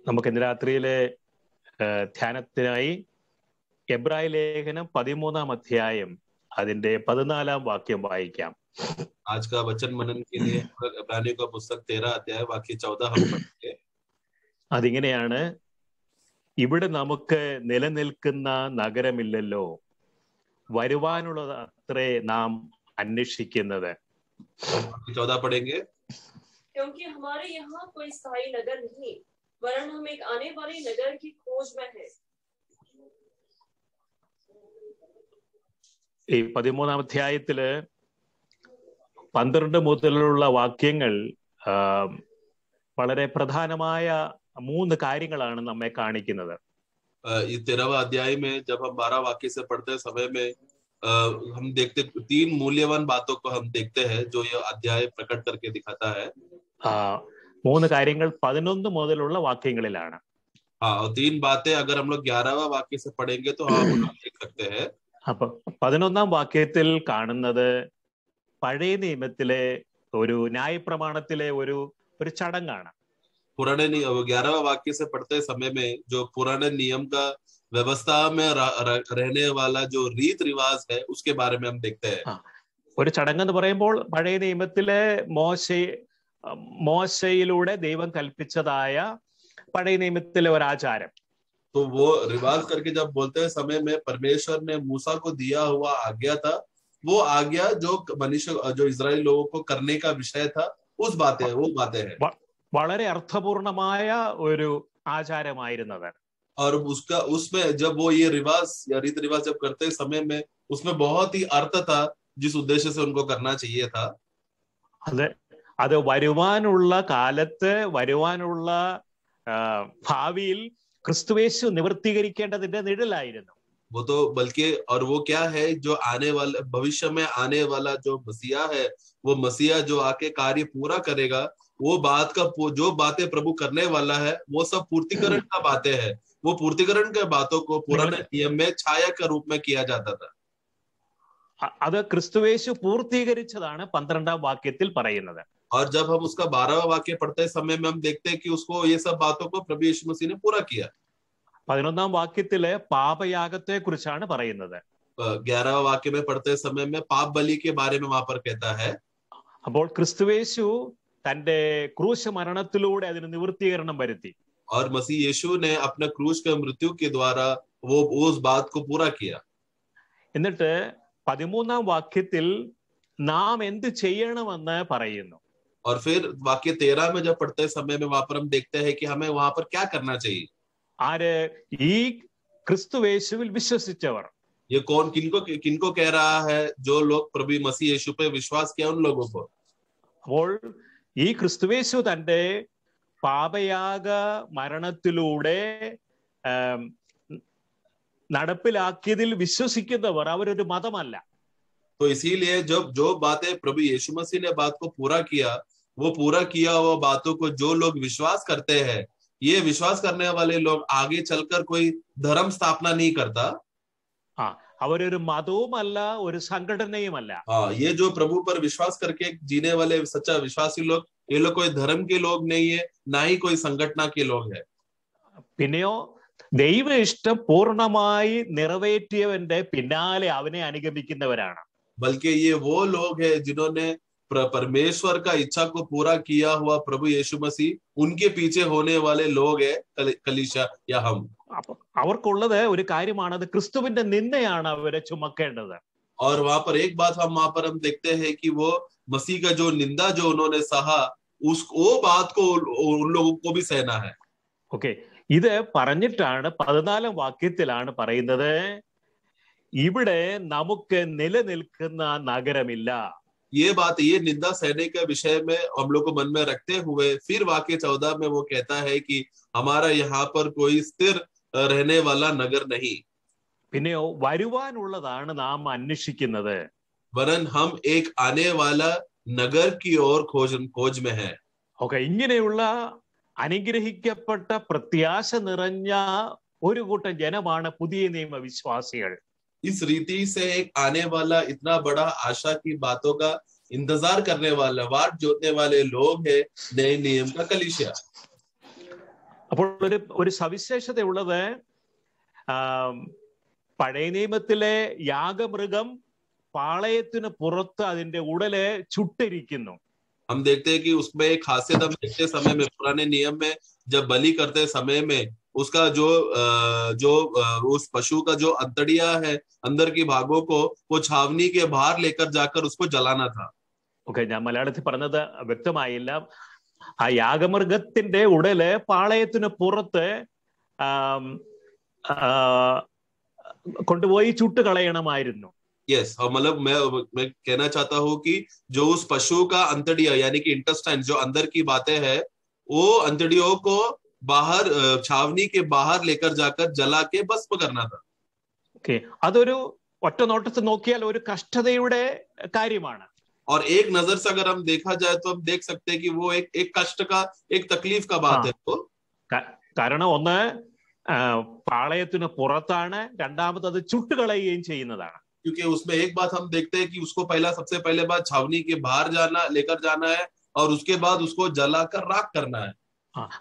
നമുക്ക് ഇന്ന് രാത്രിയിലെ ധ്യാനത്തിനായി എബ്രായ ലേഖനം 13-ാം അധ്യായം അതിന്റെ 14-ാം വാക്യം വായിക്കാം. आज का वचन मनन के लिए इब्रानियों का पुस्तक 13 अध्याय वाक्य 14 हम पढ़ेंगे. അതിങ്ങനെയാണ്: ഇവിടെ നമുക്ക് നിലനിൽക്കുന്ന നഗരമില്ലല്ലോ, വരുവാനുള്ളത് അത്രേ നാം അന്വേഷിക്കുന്നത്. 14 पढ़ेंगे. क्योंकि हमारे यहाँ कोई स्थायी नगर नहीं, वरन हम एक आने वाले नगर की खोज में हैं. ഈ 13-ാം അധ്യായത്തില് 12 മുതലുള്ള വാക്യങ്ങൾ വളരെ പ്രധാനമായ 3 കാര്യങ്ങളാണ് നമ്മെ കാണിക്കുന്നത്. इस 13वां अध्याय में जब हम 12 वाक्य से पढ़ते समय में हम देखते 3 मूल्यवान बातों को हम देखते हैं जो यह अध्याय प्रकट करके दिखाता है. 3 കാര്യങ്ങൾ 11 മുതലുള്ള വാക്യങ്ങളിലാണ്. हाँ, और 3 बातें अगर हम लोग 11वां वाक्य से पढ़ेंगे तो हम देख सकते हैं. അപ്പൊ 11-ാം വാക്യത്തിൽ കാണുന്നത് പഴയ നിയമത്തിലെ ഒരു ന്യായപ്രമാണത്തിലെ ഒരു ചടങ്ങാണ്. पुराने 11वां वाक्य से पढ़ते समय में जो पुराने नियम का व्यवस्था में रहने वाला जो रीत रिवाज है उसके बारे में हम देखते हैं. ഒരു ചടങ്ങെന്ന് പറയുമ്പോൾ പഴയ നിയമത്തിലെ മോശയിലൂടെ ദൈവം കൽപ്പിച്ചതായ പഴയ നിയമത്തിലെ ഒരു ആചാരം. तो वो रिवाज करके जब बोलते हैं समय में परमेश्वर ने मूसा को दिया हुआ आज्ञा था, वो आज्ञा जो मनुष्य जो इजराइल लोगों को करने का विषय था, वो बातें हैं. വളരെ അർത്ഥപൂർണമായ ഒരു ആചാരമായിരുന്നത്. और उसमें जब वो ये रिवाज या रीत रिवाज जब करते समय में उसमें बहुत ही अर्थ था जिस उद्देश्य से उनको करना चाहिए था. അത് വരുവാനുള്ള കാലത്ത് വരുവാനുള്ള ഭാവിയിൽ ക്രിസ്തുയേശു നിവർത്തീകരിക്കേണ്ടതിന്റെ നിഴലായിരുന്നു. वो तो बल्कि और वो क्या है जो आने वाला भविष्य में आने वाला जो मसीहा है, वो मसीहा जो आके कार्य पूरा करेगा, वो बात का जो बातें प्रभु करने वाला है वो सब पूर्तिकरण का बातें है. वो पूर्तिकरण के बातों को पुराने नियम में छाया के रूप में किया जाता था. അത് ക്രിസ്തുയേശു പൂർത്തീകരിച്ചതാണ് 12-ാം വാക്യത്തിൽ പറയുന്നത്. और जब हम उसका 12वां वाक्य पढ़ते समय में हम देखते हैं कि उसको ये सब बातों को प्रभु यीशु मसीह ने पूरा किया. 11-ാം വാക്യത്തിലെ പാപയാഗത്തെ കുറിച്ചാണ് പറയുന്നത്. 11वां वाक्य में पढ़ते समय में पाप बलि के बारे में वहां पर कहता है. അപ്പോൾ ക്രിസ്തുയേശു തന്റെ ക്രൂശ് മരണത്തിലൂടെ അതിന് നിവൃത്തീകരണം വരുത്തി. और मसीह यीशु ने अपने क्रूस के मृत्यु के द्वारा वो उस बात को पूरा किया. എന്നിട്ട് 13-ാം വാക്യത്തിൽ നാം എന്ത് ചെയ്യണമെന്ന് പറയുന്നു. और फिर वाक्य 13 में जब पढ़ते समय में वहां पर हम देखते हैं कि हमें वहां पर क्या करना चाहिए. ആര്? ഈ ക്രിസ്തുയേശുവിൽ വിശ്വസിച്ചവർ. ये कौन किनको कह रहा है? जो लोग प्रभु मसीह यीशु पे विश्वास किया उन लोगों को. അപ്പോൾ ഈ ക്രിസ്തുയേശു തന്റെ പാപയാഗ മരണത്തിലൂടെ നടപ്പിലാക്കിയതിൽ വിശ്വസിക്കുന്നവർ അവരൊരു മതമല്ല. तो इसीलिए जब जो बातें प्रभु यीशु मसीह ने बात को पूरा किया, वो पूरा किया हुआ बातों को जो लोग विश्वास करते हैं, ये विश्वास करने वाले लोग आगे चलकर कोई धर्म स्थापना नहीं करता. അവരൊരു മതവുമല്ല, ഒരു സംഘടനയുമല്ല. ये जो प्रभु पर विश्वास करके जीने वाले सच्चा विश्वासी लोग, ये लोग कोई धर्म के लोग नहीं है, ना ही कोई संगठन के लोग है. പിന്നെയോ ദൈവ ഇഷ്ടം പൂർണ്ണമായി നിറവേറ്റിയവന്റെ പിന്നാലെ അവനെ അനുഗമിക്കുന്നവരാണ്. बल्कि ये वो लोग हैं जिन्होंने परमेश्वर का इच्छा को पूरा किया हुआ प्रभु यीशु मसीह, उनके पीछे होने वाले लोग है कलीसिया या हम. അവർക്കുള്ളത് ഒരു കാര്യമാണ്, അത് ക്രിസ്തുവിന്റെ നിന്ദയാണ് അവരെ ചുമക്കേണ്ടത്. और वहां पर एक बात हम देखते हैं कि वो मसीह का जो निंदा जो उन्होंने सहा, वो बात को उन लोगों को भी सहना है. ഓക്കെ, ഇത് പറഞ്ഞിട്ടാണ് 14-ാം വാക്യത്തിലാണ് പറയുന്നത്, ഇവിടെ നമുക്ക് നിലനിൽക്കുന്ന നഗരമില്ല. ये बात, ये निंदा सहने के विषय में हम लोग को मन में रखते हुए फिर वाक्य 14 में वो कहता है कि हमारा यहाँ पर कोई स्थिर रहने वाला नगर नहीं. പിന്നെയോ വരുവാനുള്ളതാണ് നാം അന്വേഷിക്കുന്നത്. वरन हम एक आने वाला नगर की ओर खोज में है. ഓക്കെ, ഇങ്ങനെയുള്ള അനുഗ്രഹിക്കപ്പെട്ട പ്രത്യാശ നിറഞ്ഞ ഒരു കൂട്ടം ജനമാണ് പുതിയ നിയമ വിശ്വാസികൾ. इस रीति से एक आने वाला इतना बड़ा आशा की बातों का इंतजार करने वाला, वाट जोतने वाले लोग है नए नियम का कलीसिया। അപ്പോൾ ഒരു സവിശേഷതയുള്ളത് പഴയ നിയമത്തിലെ യാഗമൃഗം പാളയത്തിന് പുറത്ത് അതിന്റെ ഉടല് ചുട്ടിരിക്കുന്നു. हम देखते हैं कि उसमें एक खासियत हम देखते समय में, पुराने नियम में जब बलि करते समय में उसका जो उस पशु का जो अंतड़िया है, अंदर की भागों को वो छावनी के बाहर लेकर जाकर उसको जलाना था। ഓക്കെ, ഞാൻ മലയാളത്തിൽ പറഞ്ഞത് വ്യക്തമായില്ല. ആ യാഗമൃഗത്തിന്റെ ഉടല് പാളയത്തിന് പുറത്ത് കൊണ്ടുപോയി ചുട്ടുകളയണമായിരുന്നു. यस, और मतलब मैं कहना चाहता हूँ कि जो उस पशु का अंतड़िया यानी कि इंटेस्टाइन, जो अंदर की बातें हैं, वो अंतड़ियों को बाहर छावनी के बाहर लेकर जाकर जला के भस्म करना था. ഓക്കെ, അതൊരു ഒറ്റ നോട്ടത്തിൽ നോക്കിയാൽ ഒരു കഷ്ടതയുടെ കാര്യമാണ്. और एक नजर से अगर हम देखा जाए तो हम देख सकते हैं कि वो एक कष्ट का, एक तकलीफ का बात है. तो കാരണം ഒന്ന് പാളയത്തിന് പുറത്താണ്, രണ്ടാമത് അത് ചുട്ടുകളയുകയും ചെയ്യുന്നതാണ്. क्योंकि उसमें एक बात हम देखते हैं कि उसको सबसे पहले बात छावनी के बाहर लेकर जाना है और उसके बाद उसको जलाकर राख करना है.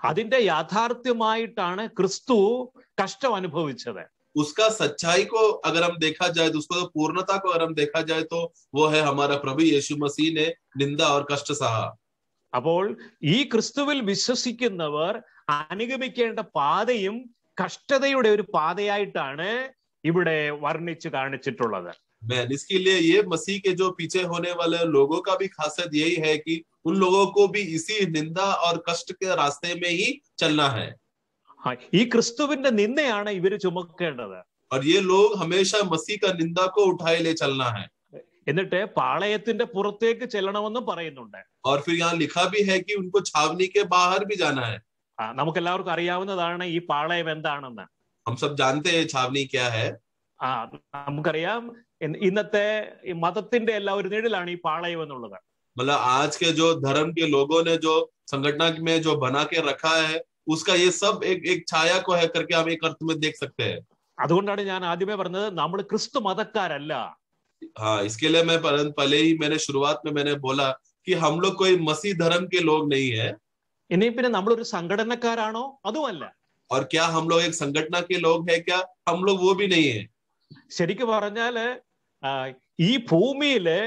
അതിന്റെ യാഥാർത്ഥ്യമായിട്ടാണ് ക്രിസ്തു കഷ്ടം അനുഭവിച്ചത്. उसका सच्चाई को अगर हम देखा जाए तो उसको पूर्णता को अगर हम देखा जाए तो वो है हमारा प्रभु यीशु मसीह ने निंदा और कष्ट सहा. അപ്പോൾ ഈ ക്രിസ്തുവിൽ വിശ്വസിക്കുന്നവർ അനുഗമിക്കേണ്ട പാതയും കഷ്ടതയുടെ ഒരു പാതയായിട്ടാണ് ഇവിടെ വർണ്ണിച്ചു കാണിച്ചിട്ടുള്ളത്. इसके लिए ये मसीह के जो पीछे होने वाले लोगों का भी खासियत यही है कि उन लोगों को भी इसी निंदा और कष्ट के रास्ते में ही चलना है. ഈ ക്രിസ്തുവിന്റെ നിന്ദയാണ് ഇവര് ചുമക്കേണ്ടത്. और ये लोग हमेशा मसीह का निंदा को उठाए ले चलना है. എന്നിട്ട് പാളയത്തിന്റെ പുറത്തേക്ക് ചെല്ലണമെന്നും പറയുന്നുണ്ട്. और फिर यहाँ लिखा भी है कि उनको छावनी के बाहर भी जाना है. നമുക്ക് എല്ലാവർക്കും അറിയാവുന്നതാണ് ഈ പാളയം എന്താണെന്ന്. हम सब जानते हैं छावनी क्या है. നമുക്കറിയാം ഇന്നത്തെ മതത്തിന്റെ എല്ലാ ഒരു നിഴലാണ് ഈ പാളയം എന്നുള്ളത്. मतलब आज के जो धर्म के लोगों ने जो संगठन में जो बना के रखा है, उसका ये सब एक छाया को है करके हम एक अर्थ में देख सकते हैं. അതുകൊണ്ടാണ് ഞാൻ ആദ്യമേ പറഞ്ഞത് നമ്മൾ ക്രിസ്തു മതക്കാരല്ല. हाँ, इसके लिए मैं पहले ही मैंने शुरुआत में मैंने बोला कि हम लोग कोई मसीह धर्म के लोग नहीं है. ഇനി പിന്നെ നമ്മളൊരു സംഘടനക്കാരാണോ? അതുമല്ല. और क्या हम लोग एक संगठन के लोग हैं क्या? हम लोग वो भी नहीं है. ശരിക്കും പറഞ്ഞാല് ഈ ഭൂമിയില്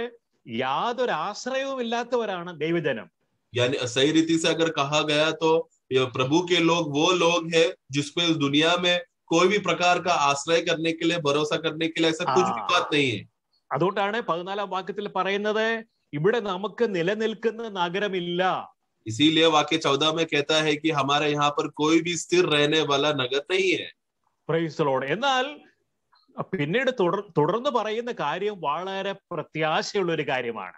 യാതൊരു ആശ്രയവും ഇല്ലാത്തവരാണ് ദൈവജനം. यानी सही रीति से अगर कहा गया तो प्रभु के लोग वो लोग हैं जिसपे इस दुनिया में कोई भी प्रकार का आश्रय करने के लिए, भरोसा करने के लिए ऐसा कुछ भी बात नहीं है. അതുകൊണ്ടാണ് 14-ാം വാക്യത്തിൽ പറയുന്നത് ഇവിടെ നമുക്ക് നിലനിൽക്കുന്ന നഗരമില്ല. इसीलिए वाक्य 14 में कहता है कि हमारे यहाँ पर कोई भी स्थिर रहने वाला नगर नहीं है. Praise the Lord. എന്നാൽ പിന്നീട് തുടർന്ന് പറയുന്ന കാര്യം വളരെ പ്രത്യാശയുള്ള ഒരു കാര്യമാണ്.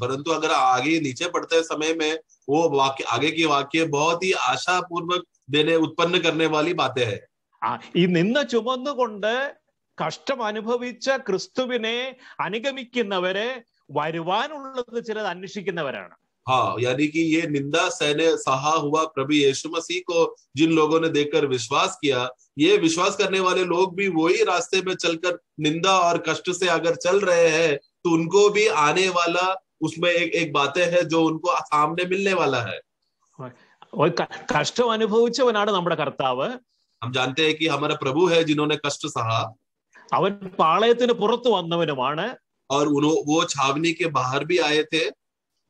परंतु अगर आगे नीचे पढ़ते समय में वो वाक्य, आगे की वाक्य बहुत ही आशापूर्वक उत्पन्न करने वाली बातें हैं. ഈ നിന്ന ചുമന്നുകൊണ്ട് കഷ്ടം അനുഭവിച്ച ക്രിസ്തുവിനെ അനുഗമിക്കുന്നവരെ വരുവാനുള്ളത് ചിലത് അന്വേഷിക്കുന്നവരാണ്. हाँ, यानी कि ये निंदा सहने सहा हुआ प्रभु यीशु मसीह को जिन लोगों ने देखकर विश्वास किया, ये विश्वास करने वाले लोग भी वही रास्ते में चलकर निंदा और कष्ट से अगर चल रहे हैं तो उनको भी आने वाला उसमें एक बातें है जो उनको सामने मिलने वाला है. കഷ്ടം അനുഭവിച്ചവനാണ് നമ്മുടെ കർത്താവ്. हम जानते हैं कि हमारा प्रभु है जिन्होंने कष्ट सहा. അവൻ പാളയത്തിന് പുറത്തു വന്നവനുമാണ്. और वो छावनी के बाहर भी आए थे.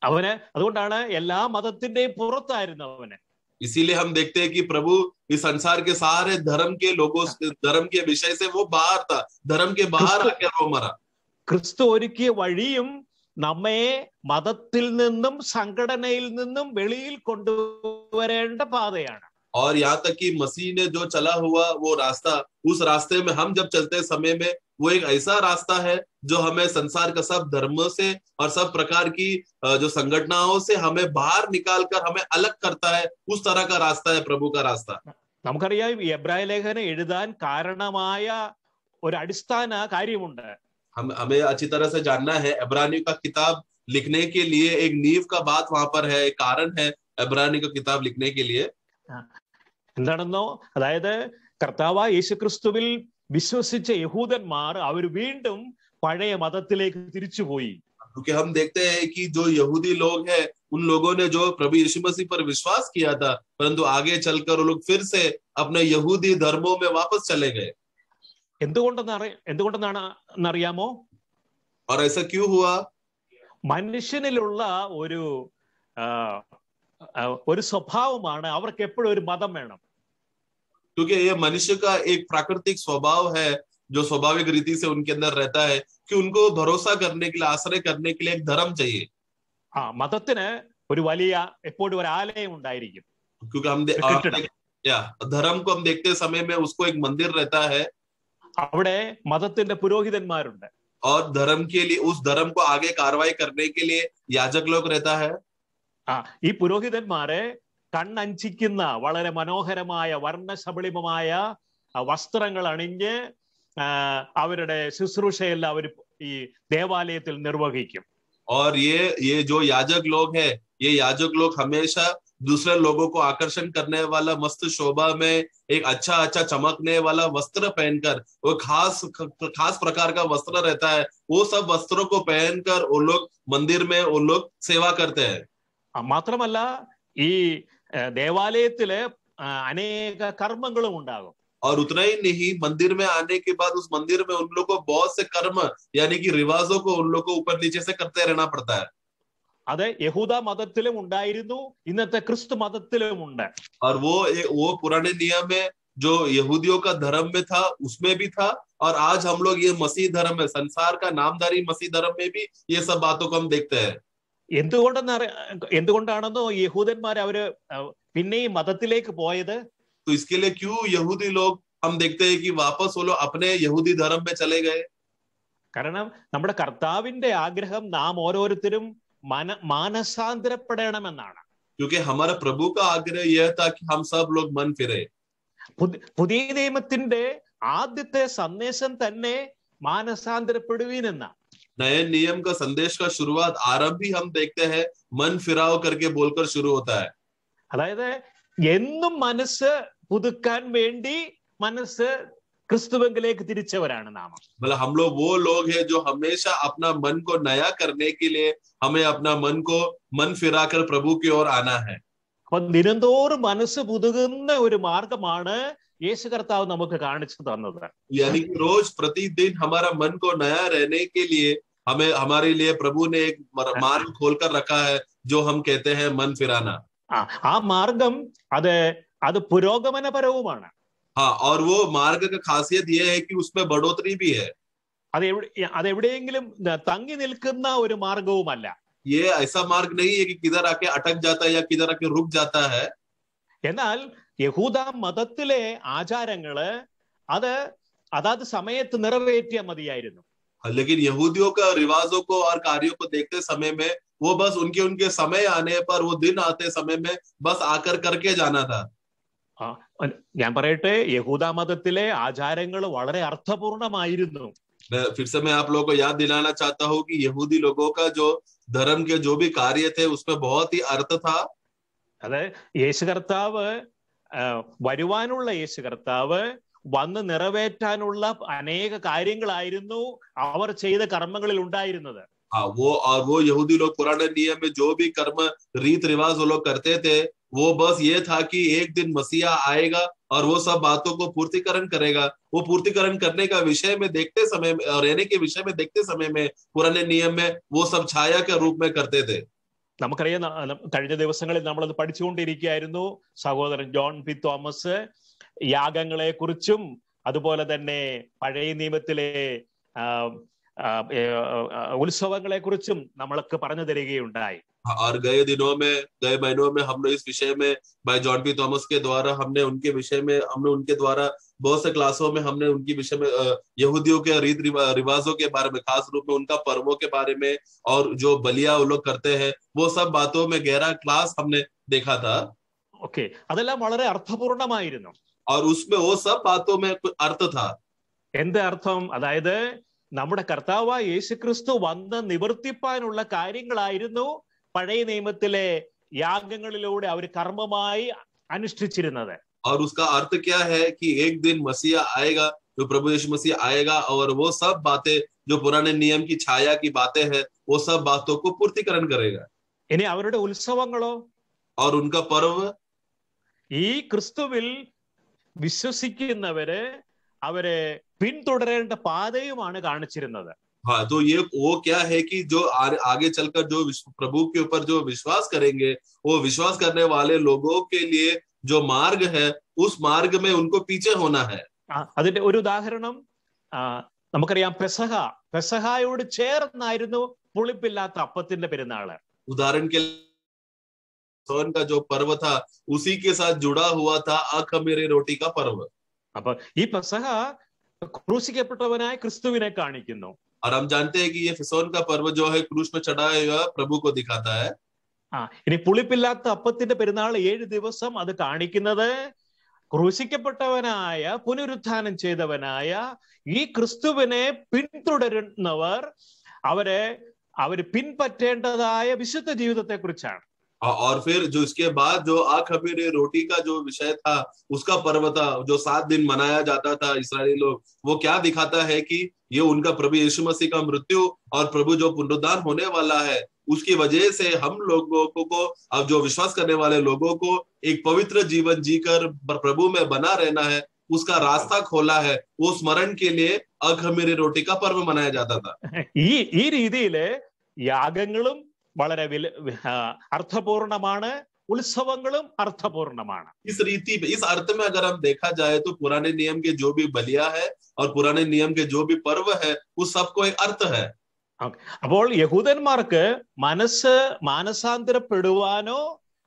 അവന് അതുകൊണ്ടാണ് എല്ലാ മതത്തിന്റെയും പുറത്തായിരുന്നു അവന്. इसीलिए हम देखते हैं कि प्रभु इस संसार के सारे धर्म के लोगों, धर्म के विषय से वो बाहर था, धर्म के बाहर आकर वो मरा. ക്രിസ്തു ഒരുക്കിയ വഴിയും നമ്മെ മതത്തിൽ നിന്നും സംഘടനയിൽ നിന്നും വെളിയിൽ കൊണ്ടുവരേണ്ട പാതയാണ്. और यहाँ तक कि मसीह ने जो चला हुआ वो रास्ता, उस रास्ते में हम जब चलते समय में वो एक ऐसा रास्ता है जो हमें संसार का सब धर्मों से और सब प्रकार की जो संगठनाओं से हमें बाहर निकाल कर हमें अलग करता है. उस तरह का रास्ता है प्रभु का रास्ता. നമുക്കറിയാം ഈ എബ്രായ ലേഖനം എഴുതാൻ കാരണമായ ഒരു അടിസ്ഥാന കാര്യമുണ്ട്. हमें अच्छी तरह से जानना है इब्रानियों का किताब लिखने के लिए एक नींव का बात वहां पर है, एक कारण है इब्रानियों का किताब लिखने के लिए. എന്താണെന്നോ, അതായത് കർത്താവായ യേശുക്രിസ്തുവിൽ വിശ്വസിച്ച യഹൂദന്മാർ അവർ വീണ്ടും പഴയ മതത്തിലേക്ക് തിരിച്ചുപോയി. क्योंकि हम देखते हैं कि जो यहूदी लोग हैं उन लोगों ने जो प्रभु यीशु मसीह पर विश्वास किया था, परंतु आगे चलकर वो लोग फिर से अपने यहूदी धर्मों में वापस चले गए. എന്തുകൊണ്ടെന്നറിയാമോ? और ऐसा क्यों हुआ? മനുഷ്യനിലുള്ള ഒരു സ്വഭാവമാണ് അവർക്ക് എപ്പോഴും ഒരു മതം വേണം. क्योंकि ये मनुष्य का एक प्राकृतिक स्वभाव है जो स्वाभाविक रीति से उनके अंदर रहता है कि उनको भरोसा करने के लिए, आश्रय करने के लिए एक धर्म चाहिए. മതത്തിന് ഒരു വലിയ എപ്പോഴും ഒരു ആലയം ഉണ്ടായിരിക്കും. क्योंकि हम धर्म को हम देखते समय में उसको एक मंदिर रहता है. അവിടെ മതത്തിന്റെ പുരോഹിതന്മാരുണ്ട്. और धर्म के लिए, उस धर्म को आगे कार्रवाई करने के लिए याजक लोग रहता है. ഈ പുരോഹിതന്മാരെ കണ്ണഞ്ചിക്കുന്ന വളരെ മനോഹരമായ വർണ്ണശബളിമമായ വസ്ത്രങ്ങൾ അണിഞ്ഞ് അവരുടെ ശുശ്രൂഷയെല്ലാം അവർ ഈ ദേവാലയത്തിൽ നിർവഹിക്കും. और ये जो याजक लोग हैं, ये याजक लोग हमेशा दूसरे लोगों को आकर्षण करने वाला मस्त शोभा में एक अच्छा चमकने वाला वस्त्र पहनकर, वो खास प्रकार का वस्त्र रहता है, वो सब वस्त्रों को पहनकर वो लोग मंदिर में वो लोग सेवा करते हैं. മാത്രമല്ല ഈ ദേവാലയത്തില് അനേക കർമ്മങ്ങളും ഉണ്ടാകും. और उतना ही नहीं, मंदिर में आने के बाद उस मंदिर में उन लोग को बहुत से कर्म यानी कि रिवाजों को उन लोग को ऊपर नीचे से करते रहना पड़ता है. അത് യഹൂദ മതത്തിലും ഉണ്ടായിരുന്നു, ഇന്നത്തെ ക്രിസ്തു മതത്തിലും ഉണ്ട്. और वो पुराने नियम में जो यहूदियों का धर्म में था उसमें भी था, और आज हम लोग ये मसीह धर्म में, संसार का नामधारी मसीह धर्म में भी ये सब बातों को हम देखते हैं. എന്തുകൊണ്ടാണെന്നോ യഹൂദന്മാർ അവര് പിന്നെയും മതത്തിലേക്ക് പോയത്? तो इसके लिए क्यों यहूदी लोग, हम देखते हैं कि वापस वो लोग अपने यहूदी धर्म में चले गए? കാരണം നമ്മുടെ കർത്താവിന്റെ ആഗ്രഹം നാം ഓരോരുത്തരും മാനസാന്തരപ്പെടണമെന്നാണ്. क्योंकि हमारा प्रभु का आग्रह यह था कि हम सब लोग मन फिरे. പുതിയ നിയമത്തിന്റെ ആദ്യത്തെ സന്ദേശം തന്നെ മാനസാന്തരപ്പെടുവീൻ എന്നാണ്. नए नियम का संदेश का शुरुआत, आरंभ ही हम देखते हैं मन फिराओ करके बोलकर शुरू होता है. അതായത് എന്നും മനസ്സ് പുതുക്കാൻ വേണ്ടി മനസ്സ് ക്രിസ്തുവിലേക്ക് തിരിച്ചവരാണ് നാം. मतलब हम लोग वो लोग हैं जो हमेशा अपना मन को नया करने के लिए हमें अपना मन फिराकर प्रभु की ओर आना है. അപ്പൊ ദിനംതോറും മനസ്സ് പുതുകുന്ന ഒരു മാർഗമാണ് യേശു കർത്താവ് നമുക്ക് കാണിച്ചു തന്നത്. यानी कि रोज प्रतिदिन हमारा मन को नया रहने के लिए हमारे लिए प्रभु ने एक मार्ग खोलकर रखा है जो हम कहते हैं मन फिराना. ആ മാർഗം അത് പുരോഗമനപരവുമാണ്. हाँ, और वो मार्ग का खासियत ये है कि उसमें बढ़ोतरी भी है. അതെവിടെയെങ്കിലും തങ്ങി നിൽക്കുന്ന ഒരു മാർഗവുമല്ല. ये ऐसा मार्ग नहीं है कि किधर आके अटक जाता है या किधर आके रुक जाता है. എന്നാൽ യഹൂദ മതത്തിലെ ആചാരങ്ങള് അതാത് സമയത്ത് നിറവേറ്റിയാൽ മതിയായിരുന്നു. लेकिन यहूदियों का रिवाजों को और कार्यों को देखते समय में वो बस उनके समय आने पर, वो दिन आते समय में बस आकर करके जाना था. ഞാൻ പറയട്ടെ, യഹൂദ മതത്തിലെ ആചാരങ്ങൾ വളരെ അർത്ഥപൂർണമായിരുന്നു. फिर से मैं आप लोगों को याद दिलाना चाहता हूँ कि यहूदी लोगों का जो धर्म के जो भी कार्य थे उसमें बहुत ही अर्थ था. അതെ, യേശു കർത്താവ് വരുവാനുള്ള യേശു കർത്താവ് വന്ന് നിറവേറ്റാനുള്ള അനേക കാര്യങ്ങളായിരുന്നു അവർ ചെയ്ത കർമ്മങ്ങളിൽ ഉണ്ടായിരുന്നത്. वो यहूदी लोग पुराने नियम में जो भी कर्म रीत रिवाज वो लोग करते थे, वो बस ये था कि एक दिन मसीहा आएगा और वो सब बातों को पूर्तिकरण करेगा. वो पूर्तिकरण करने का विषय में देखते समय में, रहने के विषय में देखते समय में पुराने नियम में वो सब छाया के रूप में करते थे. നമുക്കറിയാം, കഴിഞ്ഞ ദിവസങ്ങളിൽ നമ്മളത് പഠിച്ചുകൊണ്ടിരിക്കുകയായിരുന്നു. സഹോദരൻ ജോൺ പി തോമസ് യാഗങ്ങളെ കുറിച്ചും അതുപോലെ തന്നെ പഴയ നിയമത്തിലെ उत्सवങ്ങളെ കുറിച്ചും നമ്മൾക്ക് പറഞ്ഞു തരികയുണ്ടായി. और गए महीनों में हमने इस विषय में भाई जॉन पी थॉमस के द्वारा हमने उनके द्वारा बहुत से क्लासों में हमने उनके विषय में यहूदियों के रीत रिवाजों के बारे में, खास रूप में उनका पर्वों के बारे में और जो बलिया वो लोग करते हैं, वो सब बातों में गहरा क्लास हमने देखा था. ഓക്കെ, അതെല്ലാം വളരെ അർത്ഥപൂർണമായിരുന്നു. और उसमें वो सब बातों में अर्थ था. എന്ത് അർത്ഥം? അതായത് നമ്മുടെ കർത്താവായ യേശുക്രിസ്തു വന്ന് നിവർത്തിപ്പാനുള്ള കാര്യങ്ങളായിരുന്നു പഴയ നിയമത്തിലെ യാഗങ്ങളിലൂടെ അവർ കർമ്മമായി അനുഷ്ഠിച്ചിരുന്നത്. और उसका अर्थ क्या है कि एक दिन मसीहा आएगा जो प्रभु यीशु मसीह आएगा और वो सब बातें जो पुराने नियम की छाया की बातें हैं वो सब बातों को पूर्तिकरण करेगा। ഇനി അവരുടെ ഉത്സവങ്ങളോ? और उनका पर्व, ഈ ക്രിസ്തുവിൽ വിശ്വസിക്കുന്നവര് അവരെ പിന്തുടരേണ്ട പാതയുമാണ് കാണിച്ചിരുന്നത്. हाँ, तो ये वो क्या है कि जो आगे चलकर जो प्रभु के ऊपर जो विश्वास करेंगे वो विश्वास करने वाले लोगों के लिए जो मार्ग है उस मार्ग में उनको पीछे होना है। അതിന്റെ ഒരു ഉദാഹരണം നമുക്കറിയാം, പെസഹായോട് ചേർന്നായിരുന്നു പുളിപ്പില്ലാത്ത അപ്പത്തിന്റെ പെരുന്നാള്. उदाहरण के लिए का जो पर्व था उसी के साथ जुड़ा हुआ था अखमीरी रोटी का पर्व। അപ്പൊ ഈ പെസഹ ക്രൂശിക്കപ്പെട്ടവനായ ക്രിസ്തുവിനെ കാണിക്കുന്നു. और हम जानते हैं कि ये फिसोन का पर्व जो है क्रूस में चढ़ाया हुआ प्रभु को दिखाता है। ഇനി പുളിപ്പില്ലാത്ത അപ്പത്തിന്റെ പെരുന്നാൾ 7 ദിവസം അത് കാണിക്കുന്നത് ക്രൂശിക്കപ്പെട്ടവനായ പുനരുത്ഥാനം ചെയ്തവനായ ഈ ക്രിസ്തുവിനെ പിന്തുടരുന്നവർ അവര് പിൻപറ്റേണ്ടതായ വിശുദ്ധ ജീവിതത്തെ കുറിച്ചാണ്. और फिर जो इसके बाद जो अखमीरी रोटी का जो विषय था उसका पर्व था जो 7 दिन मनाया जाता था इस्राएली लोग, वो क्या दिखाता है कि ये उनका प्रभु यीशु मसीह का मृत्यु और प्रभु जो पुनरुद्धान होने वाला है उसकी वजह से हम लोगों को अब जो विश्वास करने वाले लोगों को एक पवित्र जीवन जीकर प्रभु में बना रहना है उसका रास्ता खोला है। वो स्मरण के लिए अखमीरी रोटी का पर्व मनाया जाता था। ഈ രീതിയില് യാഗങ്ങളും വളരെ അർത്ഥപൂർണമാണ്, ഉത്സവങ്ങളും അർത്ഥപൂർണമാണ്. इस रीति इस अर्थ में अगर हम देखा जाए तो पुराने नियम के जो भी बलिया है और पुराने नियम के जो भी पर्व है उस सबको एक अर्थ है। അപ്പോൾ യഹൂദന്മാർക്ക് മാനസാന്തരപ്പെടുവാനോ